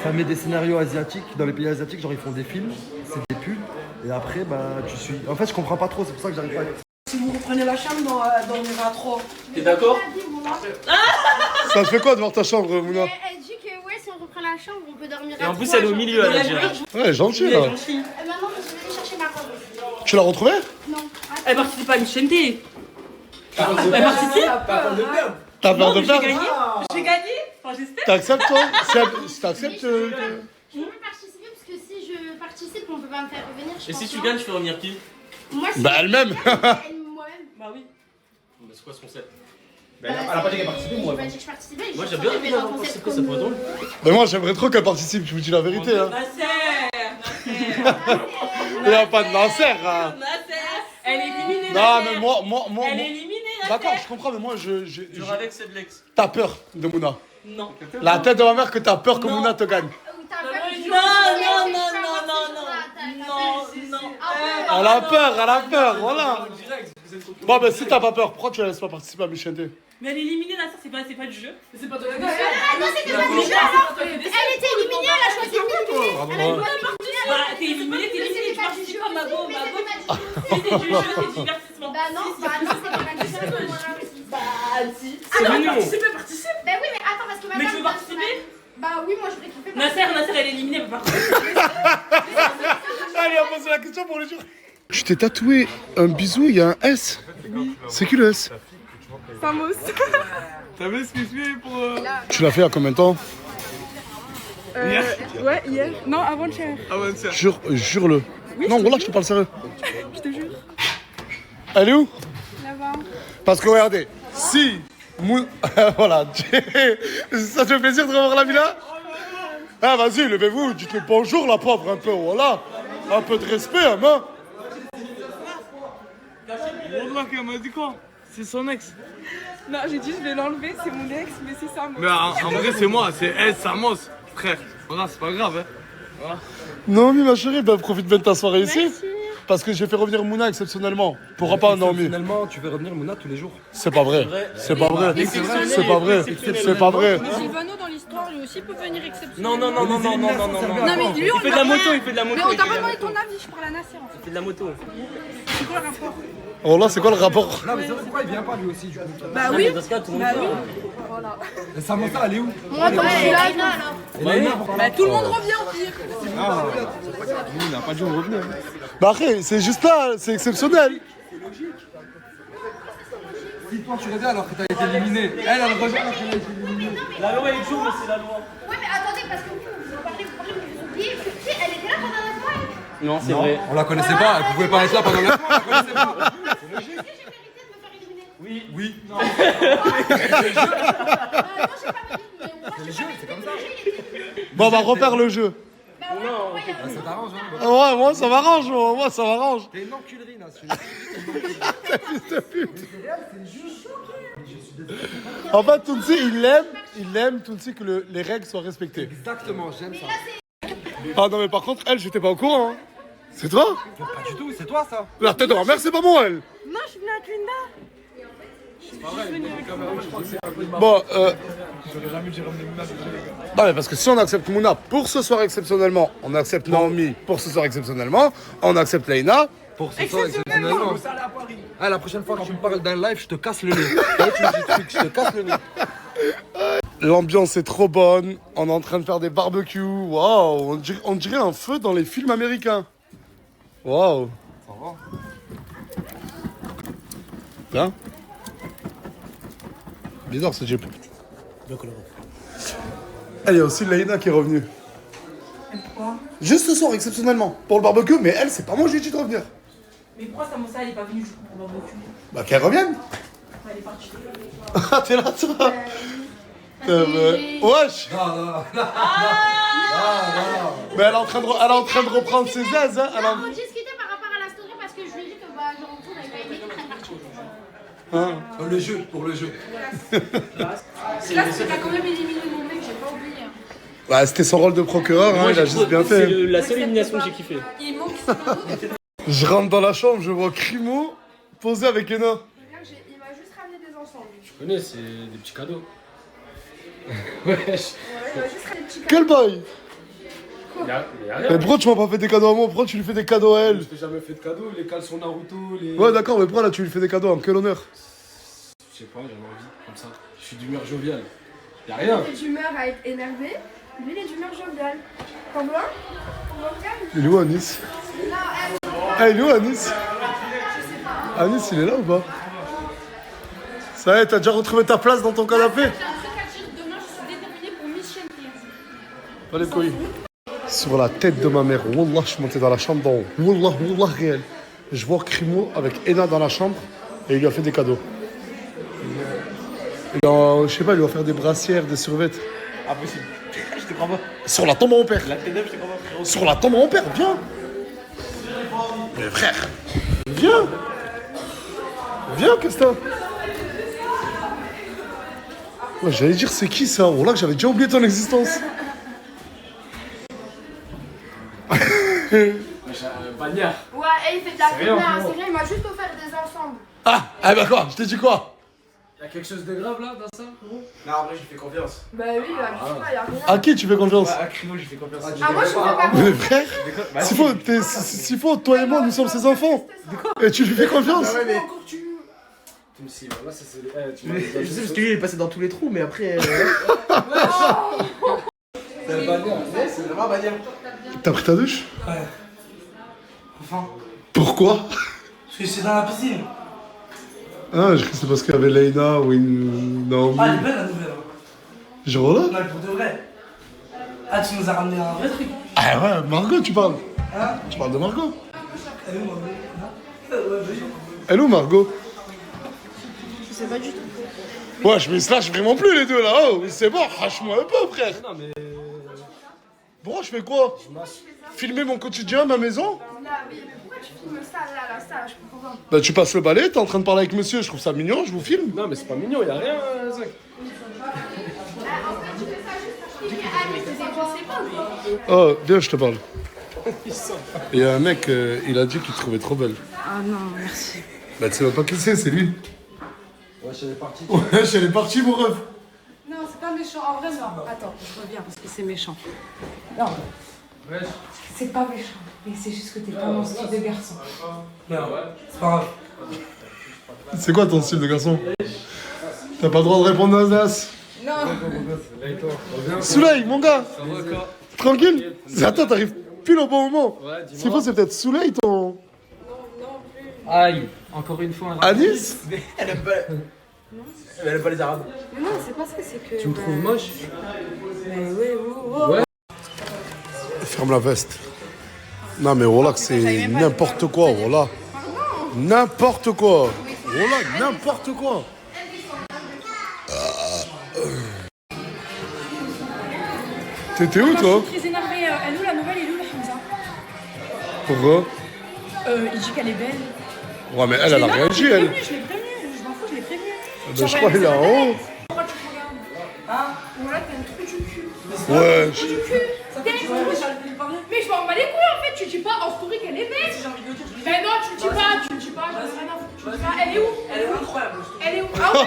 Ça met des scénarios asiatiques. Dans les pays asiatiques, genre ils font des films. C'est des pubs. Et Et après, bah, tu suis. En fait, je comprends pas trop, c'est pour ça que j'arrive pas à. Si vous reprenez la chambre, dormira trop. T'es d'accord? Ça te fait quoi de voir ta chambre, Mouna? Elle dit que ouais, si on reprend la chambre, on peut dormir à Et en plus, trois, elle est au genre. milieu, elle a dit. Ouais, gentil là. Maintenant, je vais aller chercher ma robe. Tu l'as retrouvée? Non. Elle participe pas à Michel T. Elle participe. T'as peur de J'ai perdre? gagné. J'ai gagné. Enfin, j'espère. T'acceptes toi? T'acceptes Je peux pas participer parce que si je participe, on peut pas me faire revenir. Et si tu gagnes, tu fais revenir qui? Moi, Bah elle-même. Moi-même. Bah oui. Bah, c'est quoi ce concept? Elle a pas dit qu'elle participait, moi. J'ai pas dit que je participais. Moi, j'aime bien mais dans le participer, concept ça pourrait être drôle. Mais moi j'aimerais trop qu'elle participe, je vous dis la vérité. Hein. Il n'y a pas de Nasser. Hein. Elle est éliminée. Non mais moi. Elle est éliminée. D'accord, je comprends, mais moi je. Genre avec c'est de l'ex. T'as peur de Mouna. Non. La tête de ma mère que t'as peur que Mouna te gagne. Non. Elle a peur, voilà. Bon, ben si t'as pas peur, pourquoi tu la laisses pas participer à Michel T? Mais elle est éliminée là, ça c'est pas du jeu. C'est pas de la Ah non, c'était pas du jeu alors. Elle était éliminée, elle a choisi de m'éliminer. Bah t'es éliminée, tu participes pas, Mago. Si c'est du jeu, c'est divertissement. Bah non, c'était pas du jeu. Bah si. C'est mignon. Participe. Bah oui, mais attends, parce que ma Mais mère, tu veux participer? Bah oui, moi je voudrais kiffer. Nasser elle est éliminée, elle peut participer. Allez, on pose la question pour les jours. Je t'ai tatoué un bisou, il y a un S. C'est qui le S? Samos. T'as vu ce que je fais pour. Tu l'as fait il y a combien de temps? Ouais, hier. Non, avant-hier. Avant-hier. Jure-le. Non, voilà, je te parle sérieux. Je te jure. Elle est où? Là-bas. Parce que regardez, si... voilà, ça te fait plaisir de revoir la villa? Ah vas-y, levez-vous, dites-le bonjour la pauvre un peu, voilà. Un peu de respect, hein. Wallah, qu'elle m'a dit quoi? C'est son ex. Non, j'ai dit je vais l'enlever, c'est mon ex, mais c'est Samos. Mais en vrai, c'est moi, c'est elle, Samos, frère. Voilà, c'est pas grave, hein. Voilà. Naomi, ma chérie, bah, profite bien de ta soirée ici. Parce que j'ai fait revenir Mouna exceptionnellement. Pourquoi pas, Naomi? Finalement, tu fais revenir Mouna tous les jours. C'est pas vrai. C'est pas vrai. C'est pas vrai. C'est pas vrai. Mais Sylvano dans l'histoire, lui aussi peut venir exceptionnellement. Non. Non, mais lui, on Il fait de la moto, il fait de la moto. Mais on t'a pas demandé ton avis, je parle à Nasser en fait. Il fait de la moto. C'est quoi le rapport? Oh là, c'est quoi le rapport? Non, mais c'est vrai, pourquoi il vient pas lui aussi, du coup? Bah oui. Dans ce cas, tout le monde Voilà. Et Samantha, elle est où? Moi, toi, je suis là, alors. Bah tout le monde revient au pire. Il n'a pas dû en revenir. Bah après, c'est juste là, c'est exceptionnel. Si toi tu reviens alors que t'as été éliminé, elle revient alors qu'elle a été éliminée. La loi est dure, mais c'est la loi. Ouais, mais attendez, parce que vous parlez, vous oubliez. Si, elle était là pendant la soirée. Non, c'est vrai. On la connaissait pas, elle pouvait pas être là pendant la soirée, on la connaissait pas. Est-ce que j'ai mérité de me faire éliminer? Oui. Oui. Non, j'ai pas mérité. C'est le jeu, c'est comme ça. Bon, on va refaire le jeu. Non, Ça t'arrange, hein? Ouais, moi ça m'arrange, moi ça m'arrange. T'es une enculerie, Nassu. En fait, Tounsi, il aime Tounsi que les règles soient respectées. Exactement, j'aime ça. Ah non, mais par contre, elle, j'étais pas au courant. Hein. C'est toi? Pas du tout, c'est toi ça. La tête de ma mère, c'est pas moi, elle. Non, je suis venue avec Linda. Bon, non, mais parce que si on accepte Mouna pour ce soir exceptionnellement, on accepte Naomi pour ce soir exceptionnellement, on accepte Leïna. Pour ce soir, exceptionnellement. Ah, la prochaine fois que tu me parles d'un live, je te casse le nez. Tu me dis des trucs, je te casse le nez. L'ambiance est trop bonne, on est en train de faire des barbecues. Waouh, on dirait un feu dans les films américains. Waouh. Ça va. Tiens. Bizarre ce Jeep. Il y a aussi Leïna qui est revenue. Juste ce soir, exceptionnellement, pour le barbecue, mais elle, c'est pas moi, je lui ai dit de revenir. Mais pourquoi Samosa elle est pas venue du coup pour le barbecue? Bah qu'elle revienne. Elle est partie. Ah, t'es là, toi. Wesh. Non. Mais elle est en train de reprendre ses aises, hein. On discutait par rapport à la story parce que je lui ai dit que bah, genre, on n'avait pas aimé qu'elle partie. Le jeu, pour le jeu. Là, t'as quand même éliminé mon mec, j'ai pas oublié. Bah, c'était son rôle de procureur, hein, il a juste bien C'est fait. la seule élimination que j'ai kiffé. Il manque Sylvano. Je rentre dans la chambre, je vois Crimo posé avec Ena. Il m'a juste ramené des ensembles. Je connais, c'est des petits cadeaux. Ouais, il m'a juste ramené des petits Quel boy? Mais pourquoi tu m'as pas fait des cadeaux à moi? Pourquoi tu lui fais des cadeaux à elle? Je t'ai jamais fait de cadeaux, les cales sur Naruto, les... Ouais, d'accord, mais pourquoi là tu lui fais des cadeaux? En quel honneur? Je sais pas, j'avais envie, comme ça. Je suis d'humeur joviale. Y'a rien. Il est d'humeur à être énervé, lui il est d'humeur joviale. Combien? Il est où Anis? Ah, il est où Anis? Anis, il est là ou pas? Ça y est, t'as déjà retrouvé ta place dans ton canapé? J'ai un truc à dire, demain je suis déterminée pour Miss Champions. Pas les couilles. Sur la tête de ma mère, Wallah, je suis monté dans la chambre d'en haut. Wallah, Wallah, réel. Je vois Crimo avec Ena dans la chambre et il lui a fait des cadeaux. Je sais pas, il va faire des brassières, des survêtements. Impossible. Je te crois pas. Sur la tombe à mon père. La T9, je te crois pas, frérot. Sur la tombe à mon père, viens. Mais frère, viens. Viens, qu'est-ce que t'as? Ouais, j'allais dire, c'est qui ça? Oh là, que j'avais déjà oublié ton existence. Bagnard. Ouais, et il fait de la C'est rien, fitness, frérot. c'est rien, il m'a juste offert des ensembles. Ah, eh ben quoi? Je t'ai dit quoi? Y'a quelque chose de grave là dans ça, gros? Non, en vrai, je lui fais confiance. Bah oui, il a il y a rien. À qui tu fais confiance? Ouais, à Crino, je lui fais confiance. Ah, moi je fais pas Mais frère, Bah, s'il faut, toi et moi, nous sommes ses enfants. Et tu lui fais confiance? Ah ouais, mais. Tu me suis, là, ça c'est. Je sais parce que lui il est passé dans tous les trous, mais après. C'est un bagnard. Ouais, c'est vraiment bagnard. T'as pris ta douche? Ouais. Enfin. Pourquoi? Parce que c'est dans la piscine. Ah, je crois que c'est parce qu'il y avait Leïna ou une Naomi. Ah, elle est belle la nouvelle. Genre là? Non, pour de vrai. Ah, tu nous as ramené un vrai truc. Ah ouais, Margot, tu parles? Hein? Tu parles de Margot? Elle est où, Margot? Ouais, vas-y. Elle est où, Margot? Je sais pas du tout. Ouais, je me slash vraiment plus les deux là. Oh, c'est bon, hache-moi un peu, frère. Non, mais. Bro, je fais quoi? Filmer mon quotidien, ma maison? Non, mais pourquoi tu filmes ça là, ça, je comprends pas. Bah, tu passes le balai, t'es en train de parler avec monsieur, je trouve ça mignon, je vous filme. Non, mais c'est pas mignon, y'a rien, Zach. Oh, viens, je te parle. Il y a un mec, il a dit qu'il te trouvait trop belle. Ah non, merci. Bah, tu sais même pas qui c'est lui. Ouais, elle est partie. Ouais, elle est partie, mon ref. Non, c'est pas méchant. En vrai, non. Attends, je reviens parce que c'est méchant. Non, Ouais. c'est pas méchant. Mais c'est juste que t'es pas mon style de garçon. Merde, c'est pas grave. C'est quoi ton style de garçon? T'as pas le droit de répondre à Nas. Non. Souley, mon gars. Ça va, quoi? Tranquille. Attends, t'arrives pile au bon moment. Ouais, C'est dis-moi. quoi, c'est peut-être Souley ton. Aïe, encore une fois. Anis? Elle aime pas. Elle aime pas les arabes. Mais non, c'est pas ça, c'est que. Tu me trouves moche? Mais ouais, Ouais. Ferme la veste. Non mais voilà que c'est n'importe quoi, voilà. N'importe quoi. Voilà, n'importe quoi. T'étais où toi? Je suis très énervée. Elle est où la nouvelle? Elle est où la Hamza? Pourquoi? Il dit qu'elle est belle. Ouais mais elle a réagi elle. Je l'ai prévenu. Je m'en fous, je l'ai prévenu. Ben, je crois qu'elle est en haut. Pourquoi tu me regardes? Hein? Voilà, t'as un trou du cul. Ouais. Trou du cul. Mais je m'en bats les couilles en fait, tu dis pas en story qu'elle est belle. Mais non, tu le dis pas, tu le dis pas, j'en sais rien à foutre. Tu le dis pas, elle est où? Elle est incroyable. Elle est où? Ah ouais?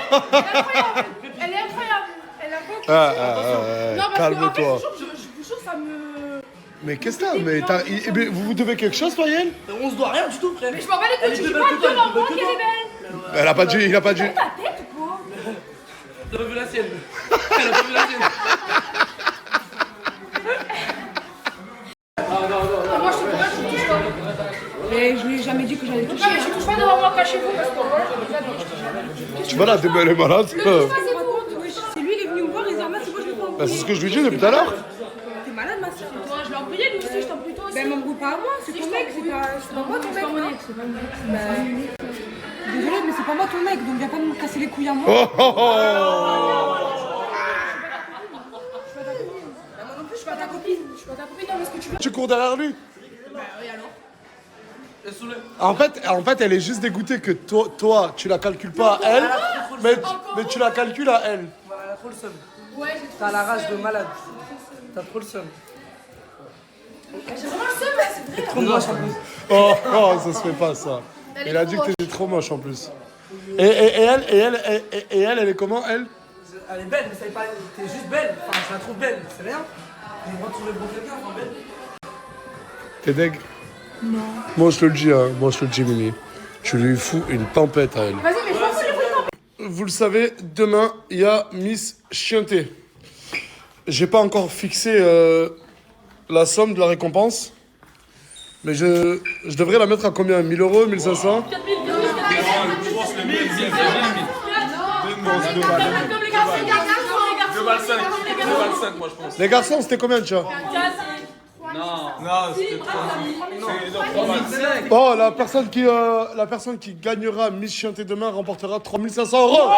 Elle est incroyable. Elle est incroyable. Elle est incroyable. Non, parce que en fait, calme-toi. je vous jure, ça me. Mais qu'est-ce que t'as? Mais vous devez quelque chose, toi, Yael? On se doit rien du tout, frère. Mais je m'en bats les couilles, tu dis pas devant moi qu'elle est belle. Elle a pas dit, il a pas dit. Ta tête ou quoi? Elle a vu la sienne. Elle a vu la sienne. Moi, je te promets, je touche pas. Mais je lui ai jamais dit que j'allais toucher. Non, mais je touche pas devant moi, cachez-vous parce que voilà, je regarde, je touche jamais. Tu vas là, t'es belle et malade. C'est lui, il est venu me voir, il dit ah, c'est quoi, je vais pas Bah, c'est ce que je lui dis depuis tout à l'heure. T'es malade, ma soeur. Toi, je l'ai embrouillé, lui aussi, je t'en prie toi aussi. Ben, m'embrouille pas à moi, c'est ton mec, c'est pas moi ton mec. C'est pas mon mec, désolée, mais c'est pas moi ton mec, donc viens pas me casser les couilles à moi. Oh, oh, oh. Moi non plus, je suis pas ta copine. Je suis pas ta copine, non, mais ce que tu veux. Tu cours derrière lui. Bah oui, alors. En fait, elle est juste dégoûtée que toi, tu la calcules pas à elle, mais tu la calcules à elle. Voilà, elle a trop le seum. Ouais, j'ai trop. T'as la rage de malade. T'as trop le seum. J'ai vraiment le seum, c'est vrai. Trop moche en plus. Oh, oh, ça se fait pas ça. Il a dit que t'étais trop moche en plus. Et elle est comment elle? Elle est belle, mais ça n'est pas. T'es juste belle. Enfin, je la trouve belle, c'est rien. J'ai le droit de trouver bon quelqu'un, enfin belle. T'es deg? Non. Moi je te le dis, hein. Moi je te le dis, Mimi. Tu lui fous une tempête à elle. Vas-y, mais je m'en fous, les Vous le savez, demain, il y a Miss Chienté. J'ai pas encore fixé la somme de la récompense. Mais je devrais la mettre à combien? 1000 euros, 1500? Les garçons, c'était combien, tu vois? Non, c'était 3. Oh, la personne qui gagnera Miss Chienté demain remportera 3500 euros.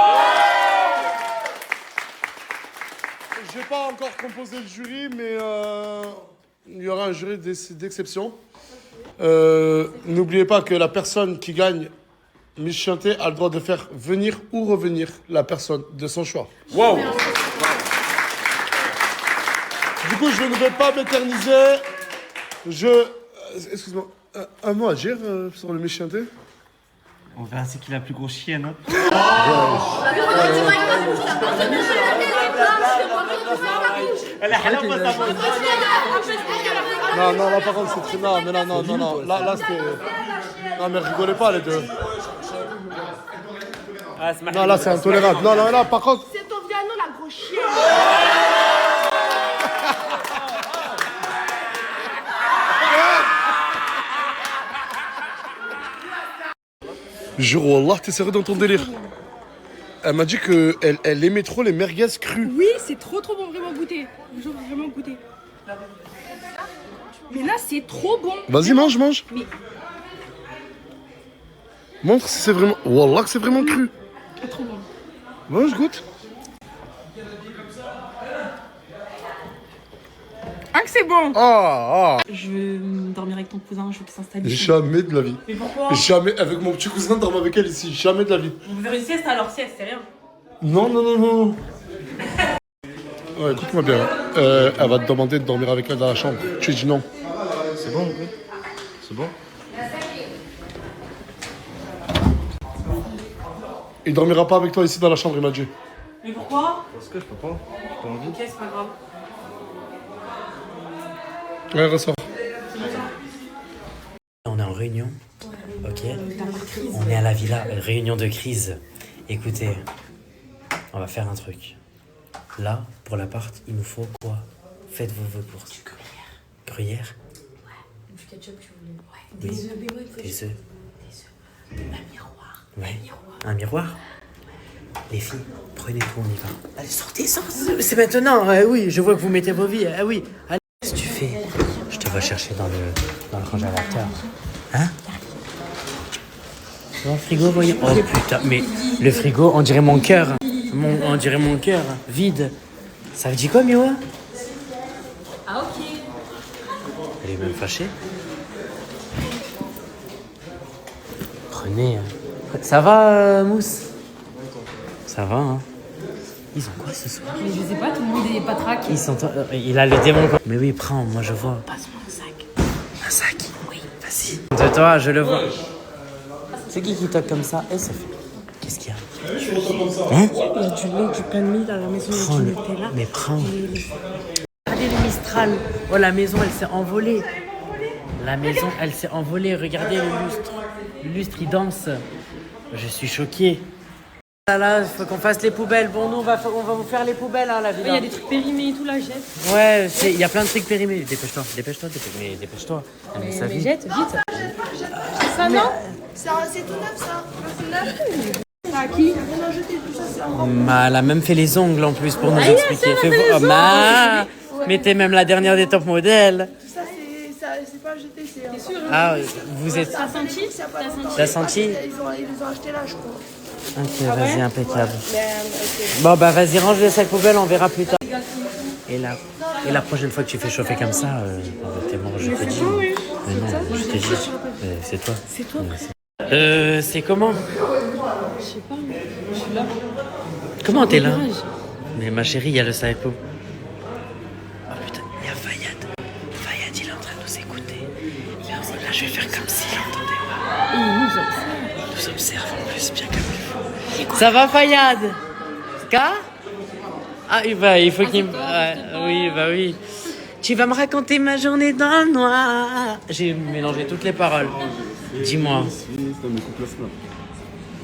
J'ai pas encore composé le jury, mais il y aura un jury d'exception. N'oubliez pas que la personne qui gagne Miss Chienté a le droit de faire venir ou revenir la personne de son choix. Wow. Du coup, je ne vais pas m'éterniser. Excuse-moi, un mot à dire sur le Miss Chienté? On verra c'est qui la plus grosse chienne. Hein. Non, là par contre c'est très... Non, mais non. Là c'était... Non, mais rigolez pas les deux. Non, là c'est intolérable. Non, là par contre... C'est ton Viano, la grosse chienne. Jure, Wallah, t'es sérieux dans ton délire? Elle m'a dit qu'elle aimait trop les merguez crues. Oui, c'est trop bon, vraiment goûter. Je veux vraiment goûter. Mais là, c'est trop bon. Vas-y, mange. Mais... Montre si c'est vraiment... Wallah que c'est vraiment cru. Trop bon. Mange, goûte. Ah que c'est bon. Je veux dormir avec ton cousin, je veux qu'il s'installe ici. Jamais de la vie. Mais pourquoi? Jamais, avec mon petit cousin, dormir avec elle ici. Jamais de la vie. On veut faire une sieste alors, sieste, c'est rien. Non. Ouais, écoute-moi bien. Elle va te demander de dormir avec elle dans la chambre. Tu lui dis non. C'est bon, c'est bon. Il dormira pas avec toi ici dans la chambre, il m'a dit. Mais pourquoi? Parce que je peux pas. J'ai pas envie. Ok, c'est pas grave. Ouais, ressort. On est en réunion, ok. On est à la villa, réunion de crise. Écoutez, on va faire un truc. Là, pour l'appart, il nous faut quoi? Faites vos courses. Du gruyère. Ouais. Du ketchup, tu voulais. Ouais. Oui. Des œufs, mais ouais, Des œufs. Un miroir. Ouais. Un miroir. Les filles, prenez tout, on y va. Allez, sortez. C'est maintenant. Oui, je vois que vous mettez vos vies. Oui. Allez. Qu'est-ce que tu fais? Je te vois chercher dans le congélateur. Hein? Dans le frigo, voyons. Oh putain, mais le frigo, on dirait mon cœur. On dirait mon cœur, vide. Ça veut dire quoi, Miwa? Ah, ok. Elle est même fâchée. Prenez. Ça va, Mousse? Ça va, hein? Ils ont quoi ce soir? Mais je sais pas, tout le monde est pas traqué. Il a le démon. Mais oui, prends, moi je vois. Passe-moi un sac. Un sac? Oui. Vas-y. De toi, je le vois. C'est qui toque comme ça? Et ça fait. Qu'est-ce qu'il y a? Hein? Il y a du lait, du pain de mie dans la maison, Prends du le. Nutella. Mais prends. Regardez le Mistral. Oh, la maison, elle s'est envolée. La maison, elle s'est envolée. Regardez le lustre. Le lustre, il danse. Je suis choqué. Là, il faut qu'on fasse les poubelles. Bon, nous, on va vous faire les poubelles, hein, la villa. Il y a des trucs périmés et tout là, jette. Ouais, il y a plein de trucs périmés. Dépêche-toi. Mais dépêche-toi. Mais ça vite. jette, vite. Ça, non? C'est tout neuf, ça. C'est neuf. C'est à qui? On a jeté tout ça, c'est un Elle a même fait les ongles en plus pour nous expliquer. Mais t'es même la dernière des top modèles. Tout ça, c'est pas jeté, c'est... T'es sûr? Ah, vous êtes... T'as senti? T'as senti? Ils les ont achetés là, je crois. Ok, vas-y, impeccable. Bon, bah vas-y, range le sac poubelle, on verra plus tard. Et la prochaine fois que tu fais chauffer comme ça, t'es mort, je te dis. Mais non, je te dis. C'est toi. C'est toi. C'est comment? Je sais pas, je suis là. Comment t'es là? Mais ma chérie, il y a le sac poubelle. Oh putain, il y a Fayad. Fayad, il est en train de nous écouter. Là, je vais faire comme s'il n'entendait pas. Il nous observe. Il nous observe en plus, bien comme il faut. Ça va, Fayad? Ska? Ah, il faut qu'il... oui, bah oui. Tu vas me raconter ma journée dans le noir. J'ai mélangé toutes les paroles. Dis-moi. Ah,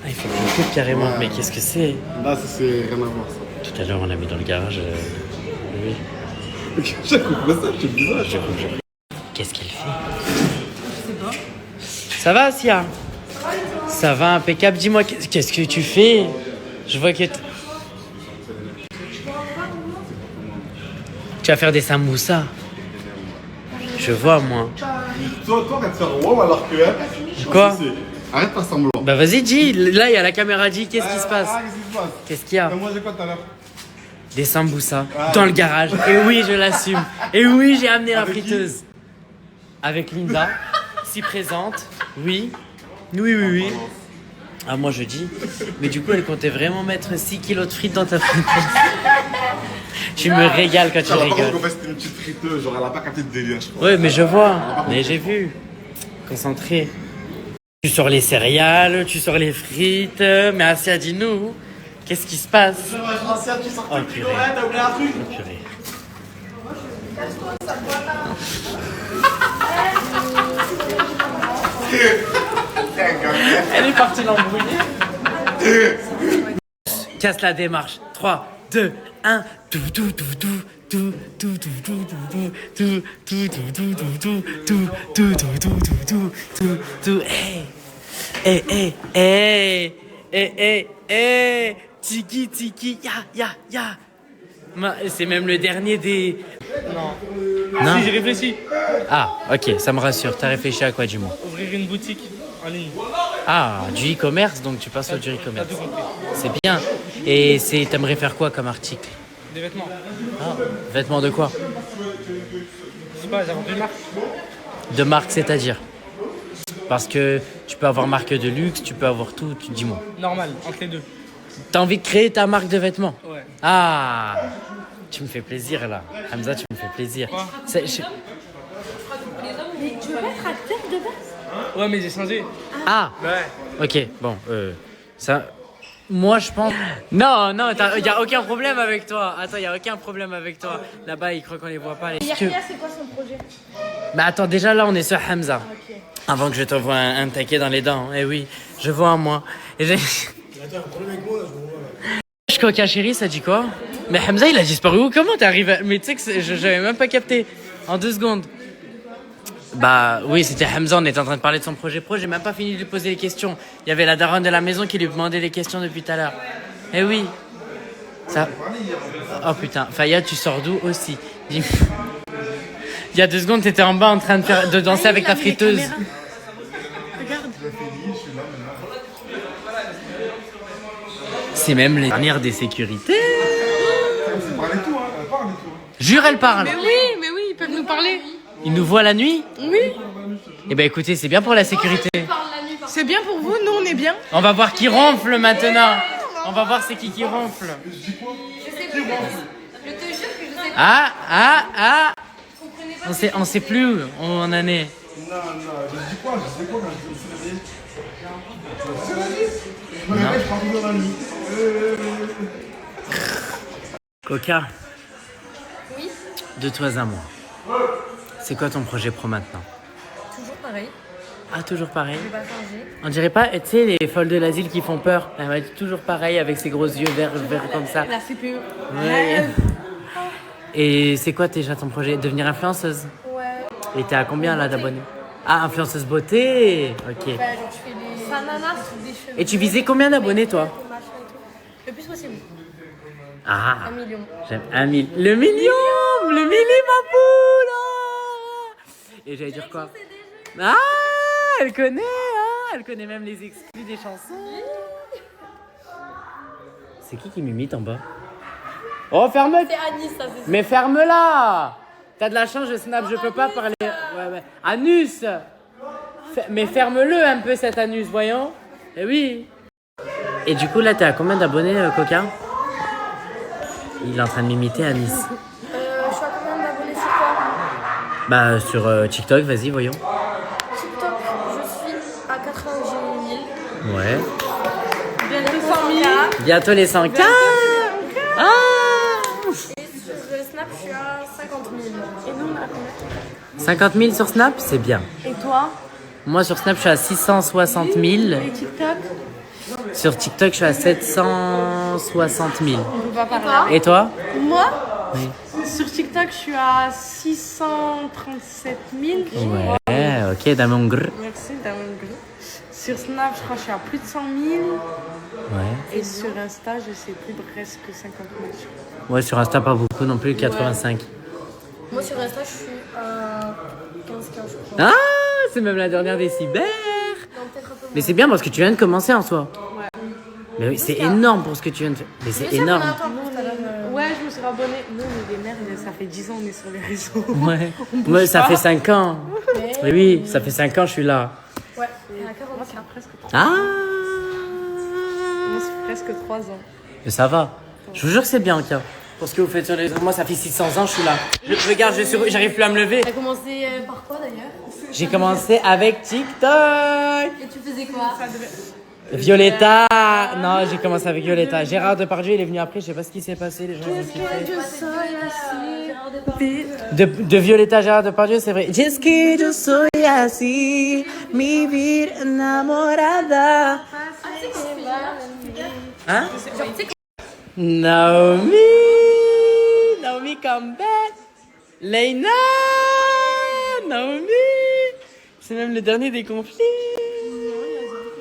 il faut que je me coupe carrément. Ouais. Mais qu'est-ce que c'est? Là, ça, c'est rien à voir, ça. Tout à l'heure, on l'a mis dans le garage. Oui. Qu'est-ce qu'elle fait? Je sais pas. Ça va, Sia? Ça va, impeccable. Dis-moi, qu'est-ce que tu fais? Je vois que... Tu vas faire des samoussas. Je vois, moi. Toi, arrête de faire wow alors que... Quoi? Arrête pas semblant. Bah vas-y, dis. Là, il y a la caméra, dis. Qu'est-ce qui se passe? Qu'est-ce qui se passe? Qu'est-ce qu'il y a? Moi, j'ai quoi tout à l'heure? Des samoussas dans le garage. Et oui, je l'assume. Et oui, j'ai amené la friteuse. Avec Linda, si présente. Oui. Oui. Ah, moi, je dis. Mais du coup, elle comptait vraiment mettre 6 kilos de frites dans ta friteuse. Tu me régales quand tu rigoles. Par contre, c'était une petite friteuse. Genre, elle a pas capté de délire, je crois. Ouais, mais je vois. Mais j'ai vu. Concentré. Tu sors les céréales, tu sors les frites. Mais Asia, dis-nous, qu'est-ce qui se passe? Oh purée. T'as oublié un truc? Oh purée. Elle est partie l'embrouiller. Casse la démarche. 3, 2, 1. Tout, tout, tout, tout. Tout, tout, tout, tout, tout, tout, tout, tout, tout, tout, tout, tout, tout, tout, tout, tout, hey, tiki, ya. C'est même le dernier des... Non. Si, j'ai réfléchi. Ah, ok, ça me rassure. T'as réfléchi à quoi, dis-moi? Ouvrir une boutique en ligne. Ah, du e-commerce, donc tu passes sur du e-commerce. C'est bien. Et t'aimerais faire quoi comme article? Des vêtements. Ah, vêtements de quoi? Je sais pas, j'invente une marque. De marque, c'est-à-dire? Parce que tu peux avoir marque de luxe, tu peux avoir tout, dis-moi. Normal, entre les deux. T'as envie de créer ta marque de vêtements? Ouais. Ah, tu me fais plaisir là. Hamza, tu me fais plaisir. Mais tu veux pas être acteur de base? Ouais, mais j'ai changé. Ah, Ouais. ok, bon, ça... Moi, je pense... Non, il n'y a aucun problème avec toi. Attends, il n'y a aucun problème avec toi. Là-bas, ils croient qu'on les voit pas. Yahya, c'est quoi son projet? Mais attends, déjà là, on est sur Hamza. Ok. Avant que je t'envoie un taquet dans les dents. Eh oui, je vois moi. Et j'ai... Je coca chérie, ça dit quoi? Mais Hamza, il a disparu où? Comment t'es arrivé? Mais tu sais que j'avais même pas capté. En 2 secondes. Bah oui, c'était Hamza, on était en train de parler de son projet pro, j'ai même pas fini de lui poser les questions. Il y avait la daronne de la maison qui lui demandait les questions depuis tout à l'heure. Eh oui. Ça... Oh putain, Faya, tu sors d'où aussi? Il y a 2 secondes, t'étais en bas en train de danser avec ta friteuse. Regarde. C'est même les dernières des sécurités. Jure, elle parle. Mais oui, ils peuvent nous parler. Ils nous voient la nuit? Oui. Eh ben écoutez, c'est bien pour la sécurité. C'est bien pour vous, nous on est bien. On va voir qui ronfle maintenant. On va voir c'est qui ronfle. Je te jure que je sais pas. Ah. On sait plus où on en est. Non, je dis quoi quand je me suis réveillé? Je me réveille, je pars dans la nuit. Coca. Oui. De toi à moi. C'est quoi ton projet pro maintenant? Toujours pareil. Ah, toujours pareil. Je vais pas changer. On dirait pas, tu sais, les folles de l'asile qui font peur. Elle m'a dit toujours pareil avec ses gros yeux verts comme ça. La CPE. Ouais. Et c'est quoi déjà ton projet? Devenir influenceuse? Ouais. Et t'es à combien là d'abonnés? Ah, influenceuse beauté. Ok. Bah, genre, je fais les ananas ou des cheveux. Et tu visais combien d'abonnés toi? Le plus possible. Ah. 1 million. J'aime 1 000. Le million, ma poule. Et j'allais dire quoi? Ah, elle connaît, hein. Elle connaît même les exclus des chansons. C'est qui m'imite en bas? Oh, ferme. C'est Anis, ça, c'est ça. Mais ferme-la. T'as de la chance, je snap, je peux pas parler. Ouais. Anus. Mais ferme-le un peu cet anus, voyons. Eh oui. Et du coup, là, t'es à combien d'abonnés, Coca? Il est en train de m'imiter à Nice. Je suis à combien d'abonnés sur quoi? Bah, sur TikTok, vas-y, voyons. TikTok, je suis à 90 000. Ouais. Bientôt 100 000. Bientôt les 100K. Ah. Et sur Snap, je suis à 50 000. Et nous, on a combien? 50 000 sur Snap, c'est bien. Et toi? Moi, sur Snap, je suis à 660 000. Et TikTok? Sur TikTok, je suis à 760 000. On peut pas parler. Et toi? Moi? Oui. Sur TikTok, je suis à 637 000. Ouais, ok, Damongr. Merci, Damongr. Sur Snap, je crois que je suis à plus de 100 000. Ouais. Et sur Insta, je sais plus, presque 50 000. Ouais, sur Insta, pas beaucoup non plus, 85. Moi, sur Insta, je suis à 15K, je crois. Ah, c'est même la dernière des cyber. Mais c'est bien parce que tu viens de commencer en soi. Ouais. Mais oui, c'est énorme pour ce que tu viens de faire. Mais c'est énorme. Ouais, je me suis abonnée. Nous, on est des mères, ça fait 10 ans on est sur les réseaux. Ouais. On bouge Moi, ça pas. fait 5 ans. Mais oui, ça fait 5 ans je suis là. Ouais, et moi, ça fait presque 3 Ah. Moi, ça fait presque 3 ans. Mais ça va. Je vous jure que c'est bien, Kia. Pour ce que vous faites sur les réseaux. Moi, ça fait 600 ans je suis là. Regarde, j'arrive plus à me lever. T'as commencé par quoi d'ailleurs? J'ai commencé avec TikTok. Et tu faisais quoi? Violetta. Non, j'ai commencé avec Violetta. Gérard Depardieu, il est venu après. Je sais pas ce qui s'est passé. Les gens ils ont kiffé. De Violetta à Gérard Depardieu, c'est vrai. Just que yo soy así, mi vida enamorada. Hein? Naomi, Naomi come back. Leïna, Naomi. C'est même le dernier des conflits.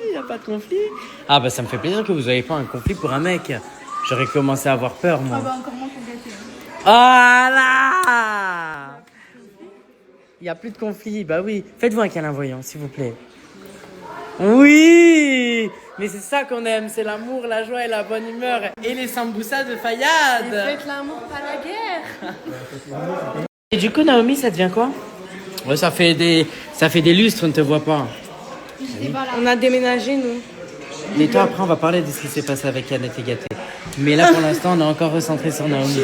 Il n'y a pas de conflit. Ah bah ça me fait plaisir que vous n'ayez pas un conflit pour un mec. J'aurais commencé à avoir peur moi. Ah bah encore moins pour gâter. Oh là! Il n'y a plus de conflit, bah oui. Faites-vous un câlin voyant, s'il vous plaît. Oui! Mais c'est ça qu'on aime, c'est l'amour, la joie et la bonne humeur. Et les samboussas de Fayad. Faites l'amour, pas la guerre. Et du coup, Naomi, ça devient quoi? Ouais, ça fait des lustres, on ne te voit pas. On a déménagé, nous. Mais toi, après, on va parler de ce qui s'est passé avec Annette et Gaté. Mais là, pour l'instant, on est encore recentré sur Naomi.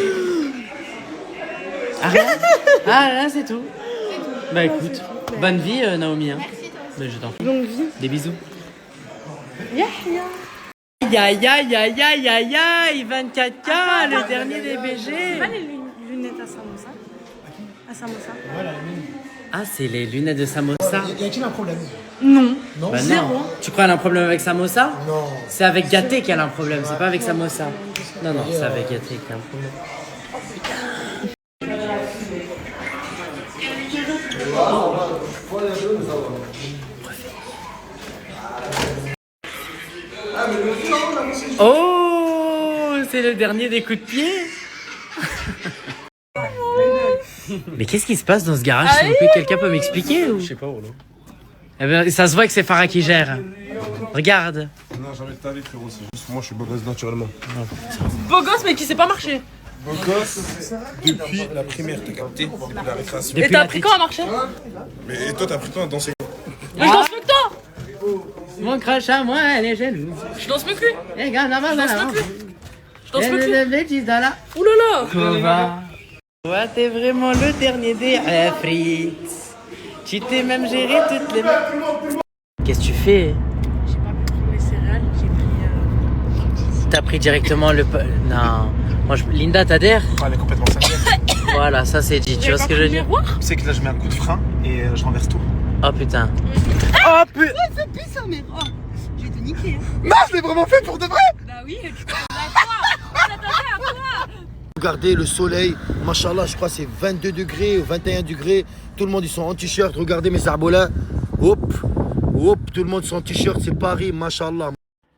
Ah, rien? Ah, là, c'est tout. Bah écoute, bonne vie, Naomi. Hein. Mais je t'en prie. Longue vie. Des bisous. Yahya. Aïe, aïe, aïe, aïe, aïe, aïe, 24K, le dernier des BG. C'est pas les lunettes à Samosa? À Samosa? Ah, c'est les lunettes de Samosa. Y a-t-il un problème? Non. Bah Zéro. non. Tu crois qu'elle a un problème avec Samosa? Non. C'est avec Gaté qu'elle a un problème, c'est pas avec Samosa. Non, non, c'est avec Gaté qu'elle a un problème. Oh, c'est le dernier des coups de pied. Mais qu'est-ce qui se passe dans ce garage, s'il vous plaît? Quelqu'un peut m'expliquer ou... Je sais pas, Rollo. Eh ben, ça se voit que c'est Farah qui gère. Regarde. Non, jamais de ta vie, frérot. C'est juste moi, je suis beau gosse naturellement. Beau gosse, mais qui sait pas marcher. Beau gosse depuis la primaire, t'as capté? Depuis la récréation. Et t'as appris quand à marcher? Mais toi, t'as appris quand à danser? Mais je danse plus que toi. Mon crush à moi, elle est jalouse. Je danse plus que lui. Eh, gars, non, Je danse plus que lui. Je danse plus que lui. Oulala. Oulala. Toi, t'es vraiment le dernier des frites. Tu t'es même géré toutes les... Qu'est-ce que tu fais? J'ai pas pu prendre les céréales, j'ai pris... T'as pris directement le... Non. Moi, Linda, t'adhères? Elle est complètement cinglée. Voilà, ça c'est dit. Tu vois ce que je veux dire? Tu sais que là, je mets un coup de frein et je renverse tout. Oh putain. Oh putain. Ça pue ça, mais oh, je vais te niquer. Non, je l'ai vraiment fait pour de vrai! Bah oui, tu parles à toi. On s'attendait à toi. Regardez le soleil, machallah, je crois que c'est 22 degrés ou 21 degrés. Tout le monde, ils sont en t-shirt. Regardez mes arbolins. Hop, hop, tout le monde sont en t-shirt. C'est Paris, machallah.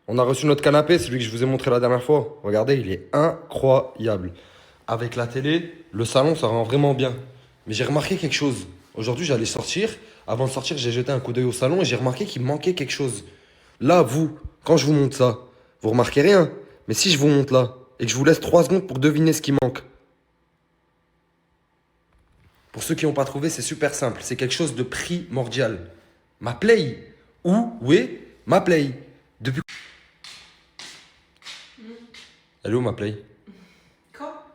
On a reçu notre canapé, celui que je vous ai montré la dernière fois. Regardez, il est incroyable. Avec la télé, le salon, ça rend vraiment bien. Mais j'ai remarqué quelque chose. Aujourd'hui, j'allais sortir. Avant de sortir, j'ai jeté un coup d'œil au salon et j'ai remarqué qu'il me manquait quelque chose. Là, vous, quand je vous montre ça, vous remarquez rien. Mais si je vous montre là et que je vous laisse 3 secondes pour deviner ce qui manque. Pour ceux qui n'ont pas trouvé, c'est super simple. C'est quelque chose de primordial. Ma play. Où est ma play? Depuis... Elle est où ma play? Quoi?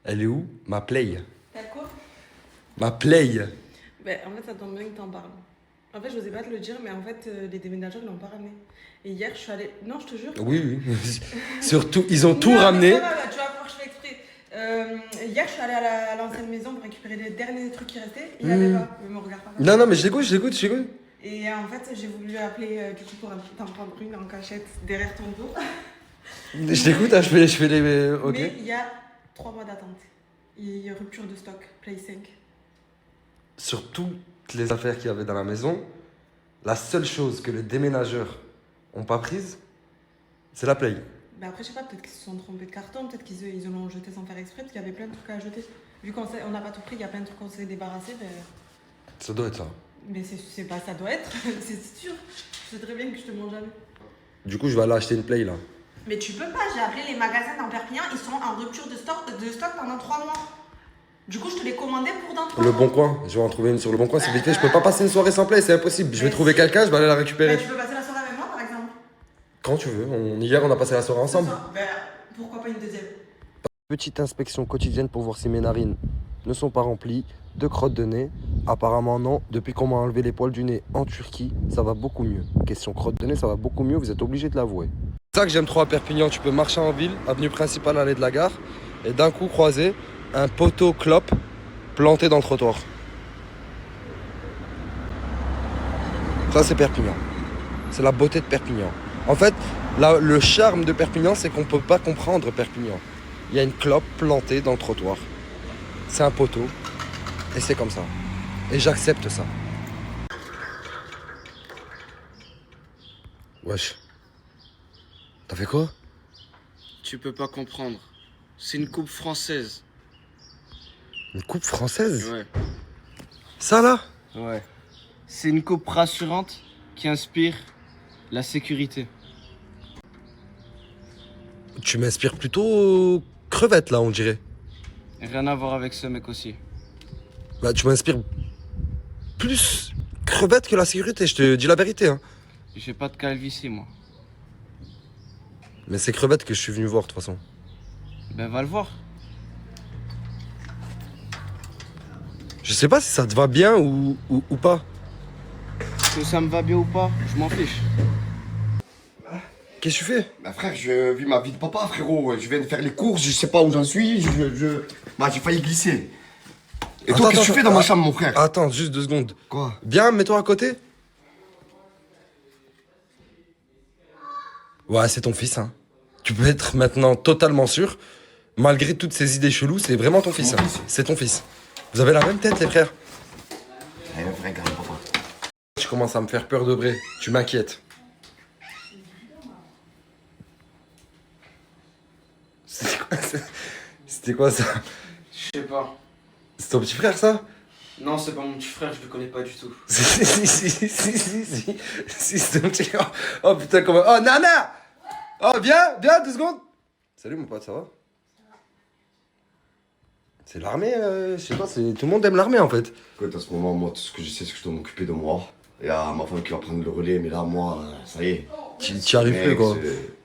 Elle est où ma play? T'as quoi? Ma play. Ben, en fait, ça tombe bien que t'en parles. En fait, je n'osais pas te le dire, mais en fait, les déménageurs, ils l'ont pas ramené. Et hier, je suis allée... Non, je te jure. Oui, oui. Surtout, ils ont tout ramené. Tu vas voir, je fais exprès. Hier, je suis allée à l'ancienne maison pour récupérer les derniers trucs qui restaient. Il n'y avait pas. Mais me regarde pas. Non, mais je l'écoute. Et en fait, j'ai voulu appeler du coup pour t'en prendre une en cachette derrière ton dos. Je t'écoute, hein, je fais les. Ok. Mais il y a 3 mois d'attente. Il y a rupture de stock, Play 5. Sur toutes les affaires qu'il y avait dans la maison, la seule chose que les déménageurs ont pas prise, c'est la Play. Bah après, je sais pas, peut-être qu'ils se sont trompés de carton, peut-être qu'ils en ont jeté sans faire exprès, parce qu'il y avait plein de trucs à jeter. Vu qu'on n'a pas tout pris, il y a plein de trucs qu'on s'est débarrassé. Ben... Ça doit être ça. Mais c'est pas ça doit être, c'est sûr. Je sais très bien que je te mange jamais. Du coup, je vais aller acheter une Play là. Mais tu peux pas, j'ai appelé les magasins dans Perpignan, ils sont en rupture de stock pendant 3 mois. Du coup, je te l'ai commandé pour dans 3 Le mois. Bon Coin, je vais en trouver une sur le Bon Coin, c'est vite fait. Je peux pas passer une soirée sans Play, c'est impossible. Je vais trouver quelqu'un, je vais aller la récupérer. Bah, tu peux passer la soirée avec moi par exemple. Quand tu veux. Hier, on a passé la soirée ensemble. Ben, pourquoi pas une deuxième? Petite inspection quotidienne pour voir si mes narines ne sont pas remplies de crottes de nez. Apparemment non, depuis qu'on m'a enlevé les poils du nez en Turquie, ça va beaucoup mieux. Question crotte de nez, ça va beaucoup mieux, vous êtes obligé de l'avouer. C'est ça que j'aime trop à Perpignan, tu peux marcher en ville, avenue principale, allée de la gare, et d'un coup croiser un poteau clope planté dans le trottoir. Ça c'est Perpignan. C'est la beauté de Perpignan. En fait, le charme de Perpignan, c'est qu'on ne peut pas comprendre Perpignan. Il y a une clope plantée dans le trottoir. C'est un poteau. Et c'est comme ça. Et j'accepte ça. Wesh. T'as fait quoi? Tu peux pas comprendre. C'est une coupe française. Une coupe française? Ouais. Ça là? Ouais. C'est une coupe rassurante qui inspire la sécurité. Tu m'inspires plutôt crevette là, on dirait. Rien à voir avec ce mec aussi. Bah, tu m'inspires plus crevette que la sécurité, je te dis la vérité. Hein. J'ai pas de calvitie, moi. Mais c'est crevette que je suis venu voir de toute façon. Ben, va le voir. Je sais pas si ça te va bien ou pas. Que ça me va bien ou pas, je m'en fiche. Qu'est-ce que tu fais? Bah frère, je vis ma vie de papa, frérot. Je viens de faire les courses, je sais pas où j'en suis. Bah, j'ai failli glisser. Et toi, qu'est-ce que tu fais dans ma chambre, mon frère? Attends, juste 2 secondes. Quoi? Viens, mets-toi à côté. Ouais, c'est ton fils, hein. Tu peux être maintenant totalement sûr, malgré toutes ces idées cheloues, c'est vraiment ton fils. Hein. C'est ton fils. Vous avez la même tête, les frères. Allez, mon frère, regarde, papa. Tu commences à me faire peur de vrai. Tu m'inquiètes. C'était quoi ça? Je sais pas. C'est ton petit frère, ça? Non, c'est pas mon petit frère, je le connais pas du tout. Si, c'est ton petit frère. Oh putain, comment. Oh, Nana! Oh, viens, 2 secondes. Salut, mon pote, ça va? C'est l'armée, je sais pas, tout le monde aime l'armée en fait. Écoute, à ce moment, moi, tout ce que je sais, c'est que je dois m'occuper de moi. Il y a ma femme qui va prendre le relais, mais là, moi, ça y est. Tu y arrives plus, quoi?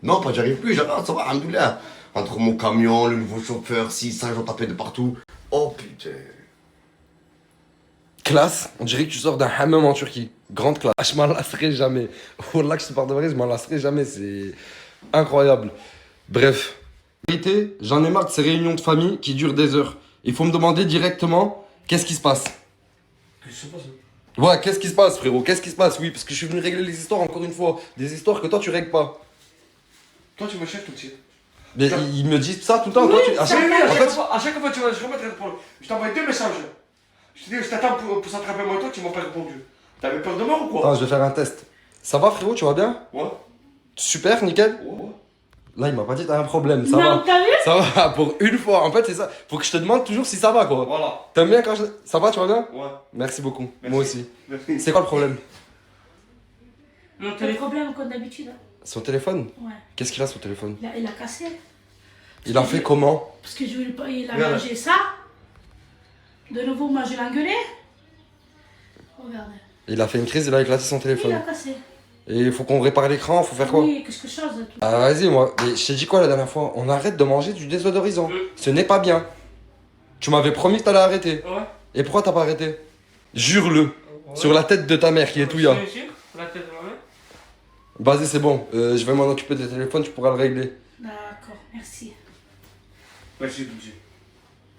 Non, pas j'y arrive plus, j'arrête, ça va, alhamdoulilah. Entre mon camion, le nouveau chauffeur, 600 j'en tapais de partout. Oh putain. Classe, on dirait que tu sors d'un hammam en Turquie. Grande classe. Je m'en lasserai jamais. Wallah que je te parle de vrai, je m'en lasserai jamais. C'est incroyable. Bref. En vérité, j'en ai marre de ces réunions de famille qui durent des heures. Il faut me demander directement qu'est-ce qui se passe. Je sais pas ça. Ouais, qu'est-ce qui se passe, frérot? Qu'est-ce qui se passe? Oui, parce que je suis venu régler les histoires encore une fois. Des histoires que toi tu règles pas. Toi, tu me cherches tout de suite. Mais ils me disent ça tout le temps. Oui, Toi, tu... à chaque fois, tu vas remettre le problème. Je t'ai envoyé 2 messages. Je t'ai dit, je t'attends pour s'attraper moi et toi, tu m'as pas répondu. T'avais peur de mort ou quoi? Attends, je vais faire un test. Ça va, frérot? Tu vas bien? Ouais. Super, nickel? Ouais. Là, il m'a pas dit t'as un problème, ça Non, va. t'as vu? Ça va, pour une fois. En fait, c'est ça. Faut que je te demande toujours si ça va, quoi. Voilà. T'aimes bien quand je... Ça va, tu vas bien? Ouais. Merci beaucoup. Merci. Moi aussi. Merci. C'est quoi le problème? Mon problème comme d'habitude. Son téléphone? Ouais. Qu'est-ce qu'il a sur le téléphone? Il a cassé. Il a fait comment? Parce que je voulais pas, il a Regarde. mangé ça. De nouveau, moi je l'ai engueulé. Regarde. Il a fait une crise, il a éclaté son Il téléphone. a cassé. Et il faut qu'on répare l'écran, faut faire quoi? Oui, quelque chose. Tout. Ah vas-y, moi. Mais je t'ai dit quoi la dernière fois? On arrête de manger du désodorisant. Ce n'est pas bien. Tu m'avais promis que t'allais arrêter. Ouais. Et pourquoi t'as pas arrêté? Jure-le. Sur la tête de ta mère qui est touilla. La tête de ma mère. Vas-y, c'est bon. Je vais m'en occuper des téléphones, tu pourras le régler. D'accord, merci. Merci, Doudji.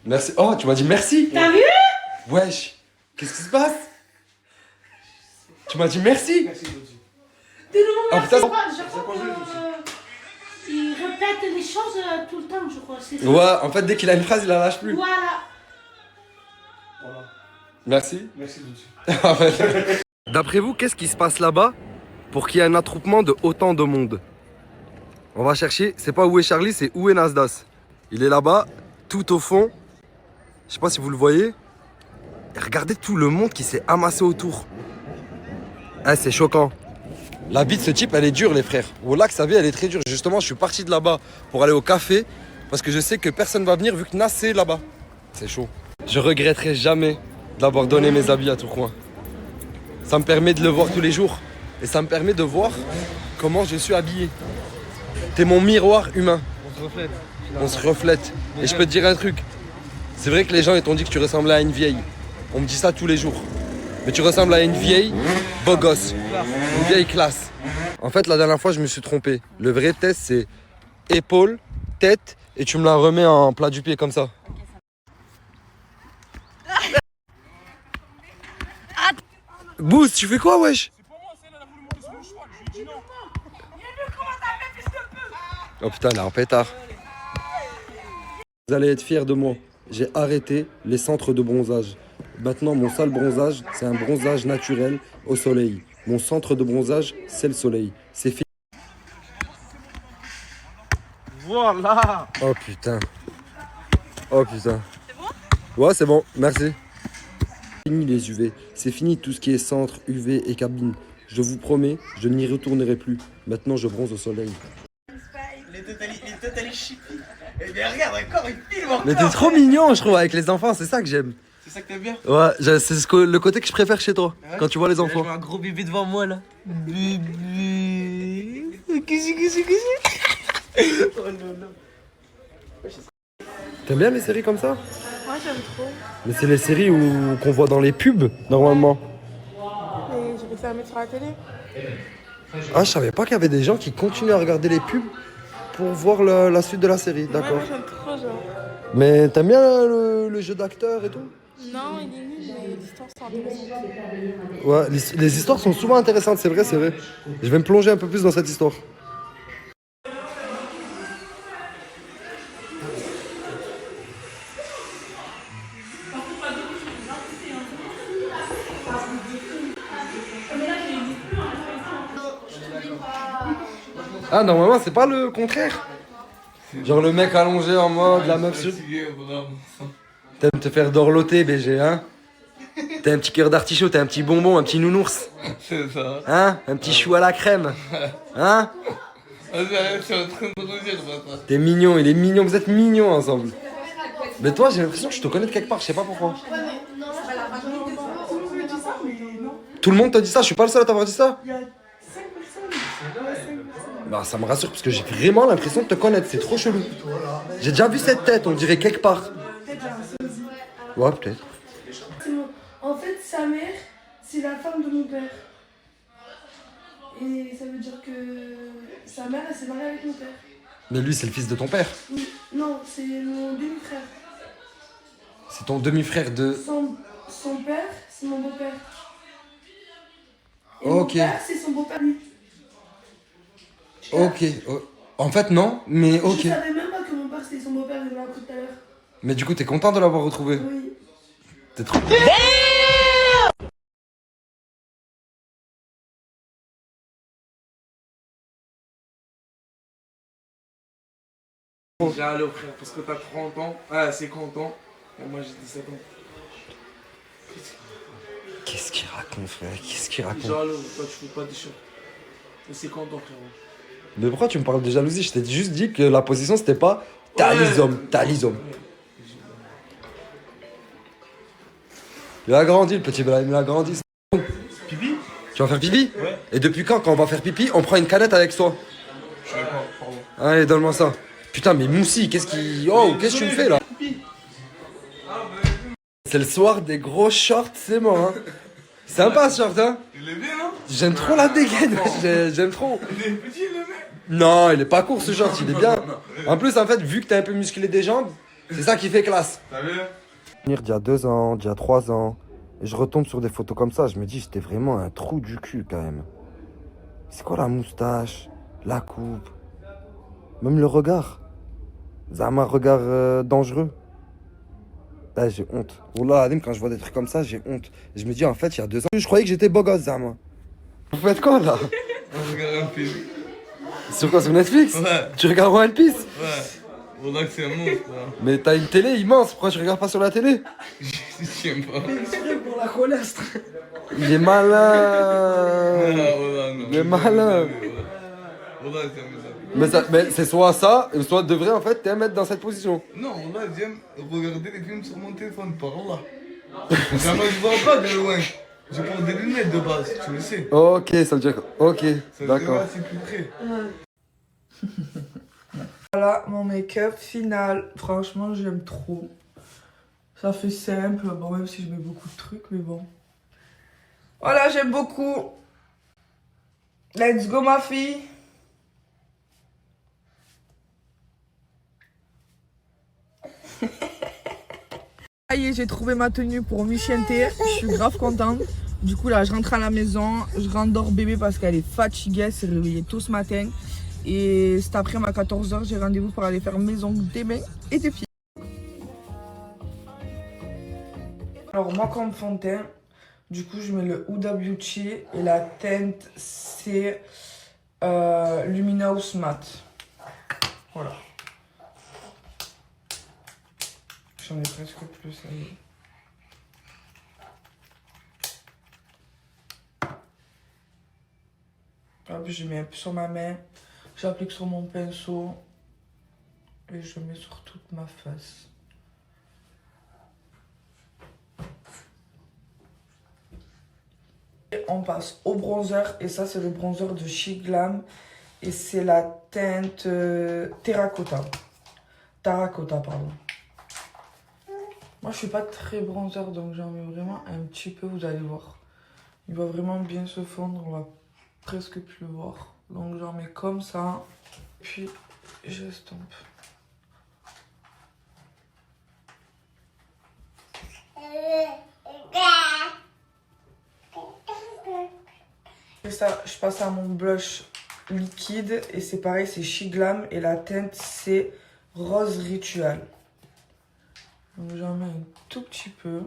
Merci. Oh, tu m'as dit merci. T'as vu? Wesh. Qu'est-ce qui se passe? Tu m'as dit merci. T'es le Ah, moment putain. il répète les choses tout le temps, je crois. C'est ça. Ouais, en fait, dès qu'il a une phrase, il la lâche plus. Voilà. Merci. Merci, Doudou. En fait. D'après vous, qu'est-ce qui se passe là-bas pour qu'il y ait un attroupement de autant de monde? On va chercher, c'est pas où est Charlie, c'est où est Nasdas. Il est là-bas, tout au fond. Je sais pas si vous le voyez. Et regardez tout le monde qui s'est amassé autour. Ah, c'est choquant. La vie de ce type, elle est dure, les frères. Wallah que sa vie, elle est très dure. Justement, je suis parti de là-bas pour aller au café parce que je sais que personne va venir vu que Nas est là-bas. C'est chaud. Je regretterai jamais d'avoir donné mes habits à Tourcoing. Ça me permet de le voir tous les jours. Et ça me permet de voir comment je suis habillé. T'es mon miroir humain. On se reflète. On se reflète. Et je peux te dire un truc. C'est vrai que les gens ils t'ont dit que tu ressemblais à une vieille. On me dit ça tous les jours. Mais tu ressembles à une vieille beau gosse. Une vieille classe. En fait, la dernière fois, je me suis trompé. Le vrai test, c'est épaule, tête, et tu me la remets en plat du pied comme ça. Boost, tu fais quoi, wesh? Oh putain, elle est en pétard. Vous allez être fiers de moi. J'ai arrêté les centres de bronzage. Maintenant, mon seul bronzage, c'est un bronzage naturel au soleil. Mon centre de bronzage, c'est le soleil. C'est fini. Voilà. Oh putain. Oh putain. C'est bon? Ouais, c'est bon, merci. Fini les UV. C'est fini tout ce qui est centre, UV et cabine. Je vous promets, je n'y retournerai plus. Maintenant, je bronze au soleil. Les totally chippy. Eh bien, regarde encore, il filme encore. Mais t'es trop mignon, je trouve, avec les enfants, c'est ça que j'aime. C'est ça que t'aimes bien? Ouais, c'est le côté que je préfère chez toi, quand tu vois les enfants. J'ai un gros bébé devant moi là. Bébé. Qu'est-ce Oh non, non. T'aimes bien les séries comme ça? Moi j'aime trop. Mais c'est les séries qu'on voit dans les pubs, normalement. Et j'ai réussi à mettre sur la télé. Ah, je savais pas qu'il y avait des gens qui continuent à regarder les pubs pour voir la suite de la série, d'accord. Ouais, moi j'aime trop genre. Mais t'aimes bien le jeu d'acteur et tout? Non, il est nul, mais les histoires sont intéressantes. Ouais, les histoires sont souvent intéressantes, c'est vrai, c'est vrai. Je vais me plonger un peu plus dans cette histoire. Ah, normalement, c'est pas le contraire. Genre le mec allongé en mode, la meuf sur... T'aimes te faire dorloter, BG, hein? T'as un petit cœur d'artichaut, t'as un petit bonbon, un petit nounours. C'est ça. Hein? Un petit chou à la crème. Hein? T'es mignon, il est mignon, vous êtes mignons ensemble. Mais toi, j'ai l'impression que je te connais de quelque part, je sais pas pourquoi. Tout le monde t'a dit ça, je suis pas le seul à t'avoir dit ça? Bah ça me rassure parce que j'ai vraiment l'impression de te connaître, c'est trop chelou. J'ai déjà vu cette tête, on dirait quelque part. Ouais, peut-être. En fait, sa mère, c'est la femme de mon père. Et ça veut dire que sa mère, elle s'est mariée avec mon père. Mais lui, c'est le fils de ton père. Non, c'est mon demi-frère. C'est ton demi-frère de... Son père, c'est mon beau-père. Et Ok. mon père, c'est son beau-père, lui. Ok. En fait, non, mais ok. Je savais même pas que mon père, c'était son beau-père, il m'a appris tout à l'heure. Mais du coup, t'es content de l'avoir retrouvé? Oui. T'es trop... J'ai allé au frère parce que t'as 30 ans. Ah, c'est 50 ans. Et moi j'ai 17 ans. Qu'est-ce qu'il raconte, frère? Qu'est-ce qu'il raconte? Jaloux, toi tu fais pas des choses. Et c'est 50 ans, frérot. Mais pourquoi tu me parles de jalousie? Je t'ai juste dit que la position, c'était pas talisome, talisome. Il a grandi, le petit Brahim, il a grandi. Pipi? Tu vas faire pipi? Ouais. Et depuis quand on va faire pipi, on prend une canette avec toi? Je sais pas, pardon. Allez, donne-moi ça. Putain, mais Moussi, qu'est-ce que tu me fais là? C'est le soir des gros shorts, c'est moi, hein. Sympa ce short, hein. Il est bien, non? J'aime trop la dégaine, j'aime trop. Il est petit, le mec. Non, il est pas court ce short, il est bien. En plus, en fait, vu que t'es un peu musclé des jambes, C'est ça qui fait classe. T'as vu? D'il y a 2 ans, d'il y a 3 ans, et je retombe sur des photos comme ça, je me dis, j'étais vraiment un trou du cul quand même. C'est quoi la moustache, la coupe, même le regard. Zama, regard dangereux. Là, j'ai honte. Wallah, Adim, quand je vois des trucs comme ça, j'ai honte. Et je me dis, en fait, il y a 2 ans, je croyais que j'étais beau gosse, Zama. Vous faites quoi là? On regarde un film. Sur quoi, sur Netflix? Ouais. Tu regardes One Piece? Ouais. Wallah que c'est un monstre là. Mais t'as une télé immense, pourquoi tu regardes pas sur la télé? J'aime pas. Pour la cholestre. Il est malin. Wallah, non. Il est malin. Wallah, c'est un Mais c'est soit ça, soit de vrai en fait t'aimes être dans cette position. Non, Wallah, j'aime regarder les films sur mon téléphone, par Allah. Moi, je vois pas de loin. Je porte des lunettes de base, tu le sais. Ok, ça veut dire. Ok, d'accord. C'est plus près. Voilà mon make-up final. Franchement, j'aime trop. Ça fait simple. Bon, même si je mets beaucoup de trucs, mais bon. Voilà, j'aime beaucoup. Let's go, ma fille. Ça y est, j'ai trouvé ma tenue pour Michente. Je suis grave contente. Du coup, là, je rentre à la maison. Je rendors bébé parce qu'elle est fatiguée. Elle s'est réveillée tôt ce matin. Et cet après-midi à 14h, j'ai rendez-vous pour aller faire mes ongles, des mains et des pieds. Alors, moi, comme fond de teint, du coup, je mets le Huda Beauty. Et la teinte, c'est Luminous Matte. Voilà. J'en ai presque plus, ça y est. Hop, je mets un peu sur ma main. J'applique sur mon pinceau. Et je mets sur toute ma face. Et on passe au bronzer. Et ça, c'est le bronzer de Chic Glam. Et c'est la teinte Terracotta. Terracotta, pardon. Moi, je suis pas très bronzer, donc j'en mets vraiment un petit peu, vous allez voir. Il va vraiment bien se fondre, on va presque plus le voir. Donc j'en mets comme ça, puis j'estompe. Et ça, je passe à mon blush liquide, et c'est pareil, c'est Chic Glam, et la teinte, c'est Rose Ritual. Donc j'en mets un tout petit peu.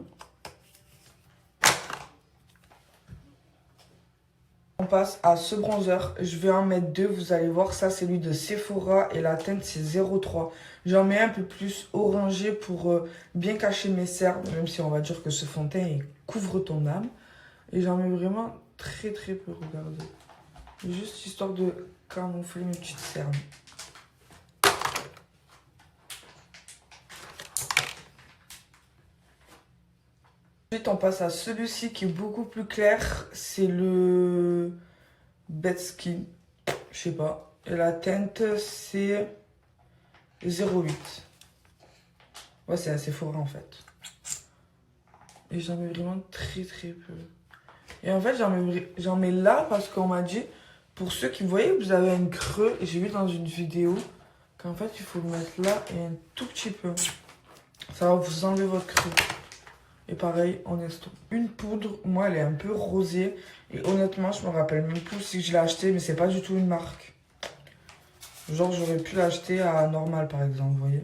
On passe à ce bronzer. Je vais en mettre 2, vous allez voir. Ça, c'est celui de Sephora et la teinte, c'est 03. J'en mets un peu plus orangé pour bien cacher mes cernes. Même si on va dire que ce fond de teint, il couvre ton âme. Et j'en mets vraiment très très peu, regardez. Juste histoire de camoufler mes petites cernes. Ensuite, on passe à celui-ci qui est beaucoup plus clair. C'est le Bed Skin. Je sais pas. Et la teinte, c'est 08. Ouais, c'est assez fort en fait. Et j'en mets vraiment très très peu. Et en fait, j'en mets là parce qu'on m'a dit, pour ceux qui voyaient, vous avez un creux. Et j'ai vu dans une vidéo qu'en fait, il faut le mettre là et un tout petit peu. Ça va vous enlever votre creux. Et pareil, on estompe. Une poudre, moi elle est un peu rosée. Et honnêtement, je me rappelle même plus si je l'ai acheté, mais c'est pas du tout une marque. Genre, j'aurais pu l'acheter à Normal par exemple, vous voyez.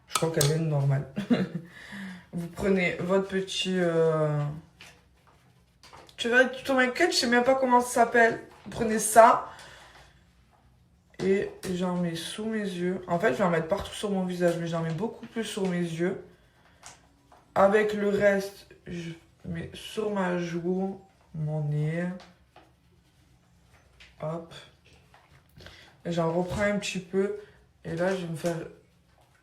Je crois qu'elle est une Normal. Vous prenez votre petit... Tu vas être ton make-up, je sais même pas comment ça s'appelle. Vous prenez ça. Et j'en mets sous mes yeux. En fait, je vais en mettre partout sur mon visage, mais j'en mets beaucoup plus sur mes yeux. Avec le reste, je mets sur ma joue, mon nez. Hop. Et j'en reprends un petit peu. Et là, je vais me faire,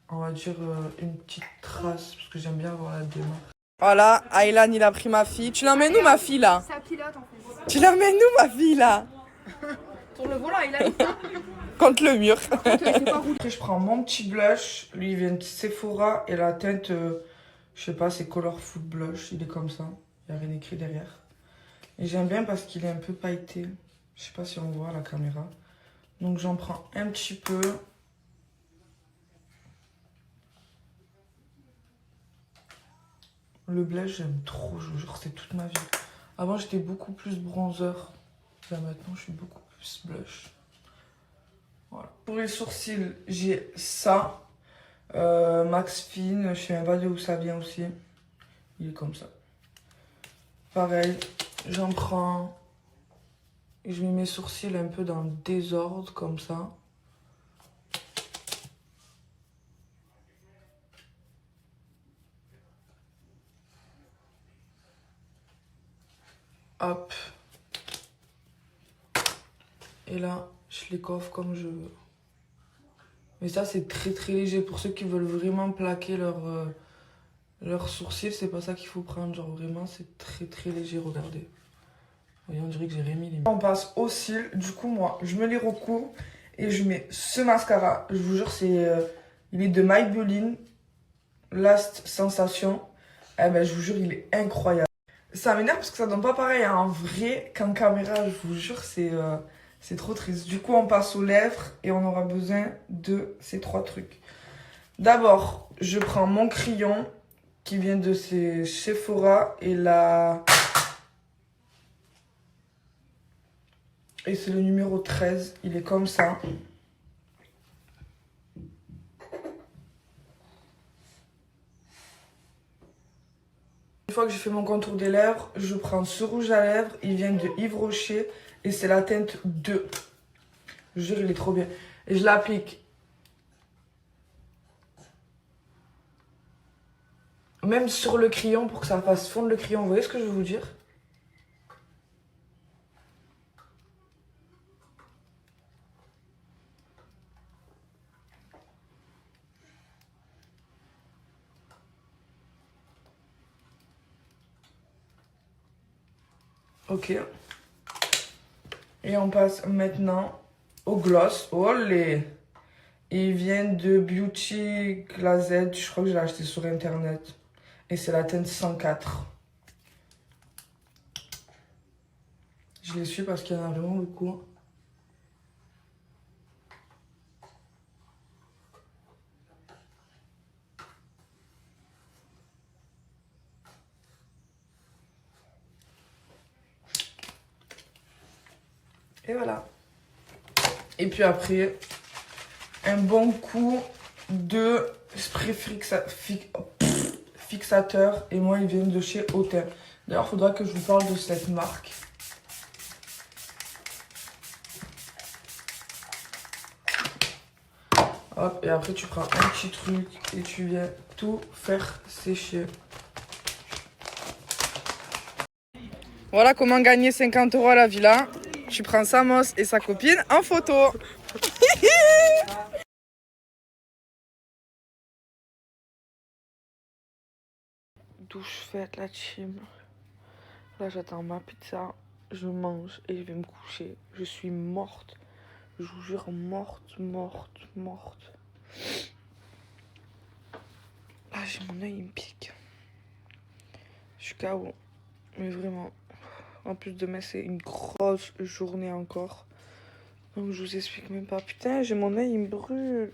on va dire, une petite trace. Parce que j'aime bien avoir la démarche. Voilà, Aylan, il a pris ma fille. Tu l'emmènes où, ma fille, là? Ça pilote, en fait. Tu l'emmènes où, ma fille, là? Sur le volant, il a mis ça. Contre le mur. Après, je prends mon petit blush. Lui, il vient de Sephora. Et la teinte... je sais pas, c'est Colorful Blush, il est comme ça. Il n'y a rien écrit derrière. Et j'aime bien parce qu'il est un peu pailleté. Je sais pas si on voit à la caméra. Donc j'en prends un petit peu. Le blush, j'aime trop, je vous jure, c'est toute ma vie. Avant, j'étais beaucoup plus bronzer. Là, maintenant, je suis beaucoup plus blush. Voilà. Pour les sourcils, j'ai ça. Max Fin, je sais même pas d'où ça vient aussi. Il est comme ça. Pareil, j'en prends et je mets mes sourcils un peu dans le désordre, comme ça. Hop. Et là, je les coiffe comme je veux. Mais ça, c'est très très léger. Pour ceux qui veulent vraiment plaquer leurs sourcils, c'est pas ça qu'il faut prendre. Genre vraiment, c'est très très léger, regardez. Voyez, on dirait que j'ai remis les... On passe aux cils. Du coup, moi, je me les recouvre et je mets ce mascara. Je vous jure, il est de Maybelline. Last Sensation. Eh ben, je vous jure, il est incroyable. Ça m'énerve parce que ça donne pas pareil en vrai qu'en caméra. Je vous jure, c'est trop triste. Du coup, on passe aux lèvres et on aura besoin de ces 3 trucs. D'abord, je prends mon crayon qui vient de chez Sephora et et c'est le numéro 13. Il est comme ça. Une fois que j'ai fait mon contour des lèvres, je prends ce rouge à lèvres. Il vient de Yves Rocher et c'est la teinte 2. Je jure, il est trop bien. Et je l'applique même sur le crayon pour que ça fasse fondre le crayon. Vous voyez ce que je veux vous dire? Ok. Et on passe maintenant au gloss. Olé! Il vient de Beauty Glazed. Je crois que je l'ai acheté sur internet. Et c'est la teinte 104. Je les suis parce qu'il y en a vraiment beaucoup. Et voilà. Et puis après, un bon coup de spray fixateur. Et moi, ils viennent de chez Autel. D'ailleurs, il faudra que je vous parle de cette marque. Hop, et après, tu prends un petit truc et tu viens tout faire sécher. Voilà comment gagner 50 € à la villa. Tu prends Samos et sa copine en photo. Douche faite, la team. Là, j'attends ma pizza. Je mange et je vais me coucher. Je suis morte. Je vous jure, morte. Là, j'ai mon œil, il me pique. Je suis KO. Mais vraiment. En plus, demain, c'est une grosse journée encore. Donc, je vous explique même pas. Putain, j'ai mon œil, il me brûle.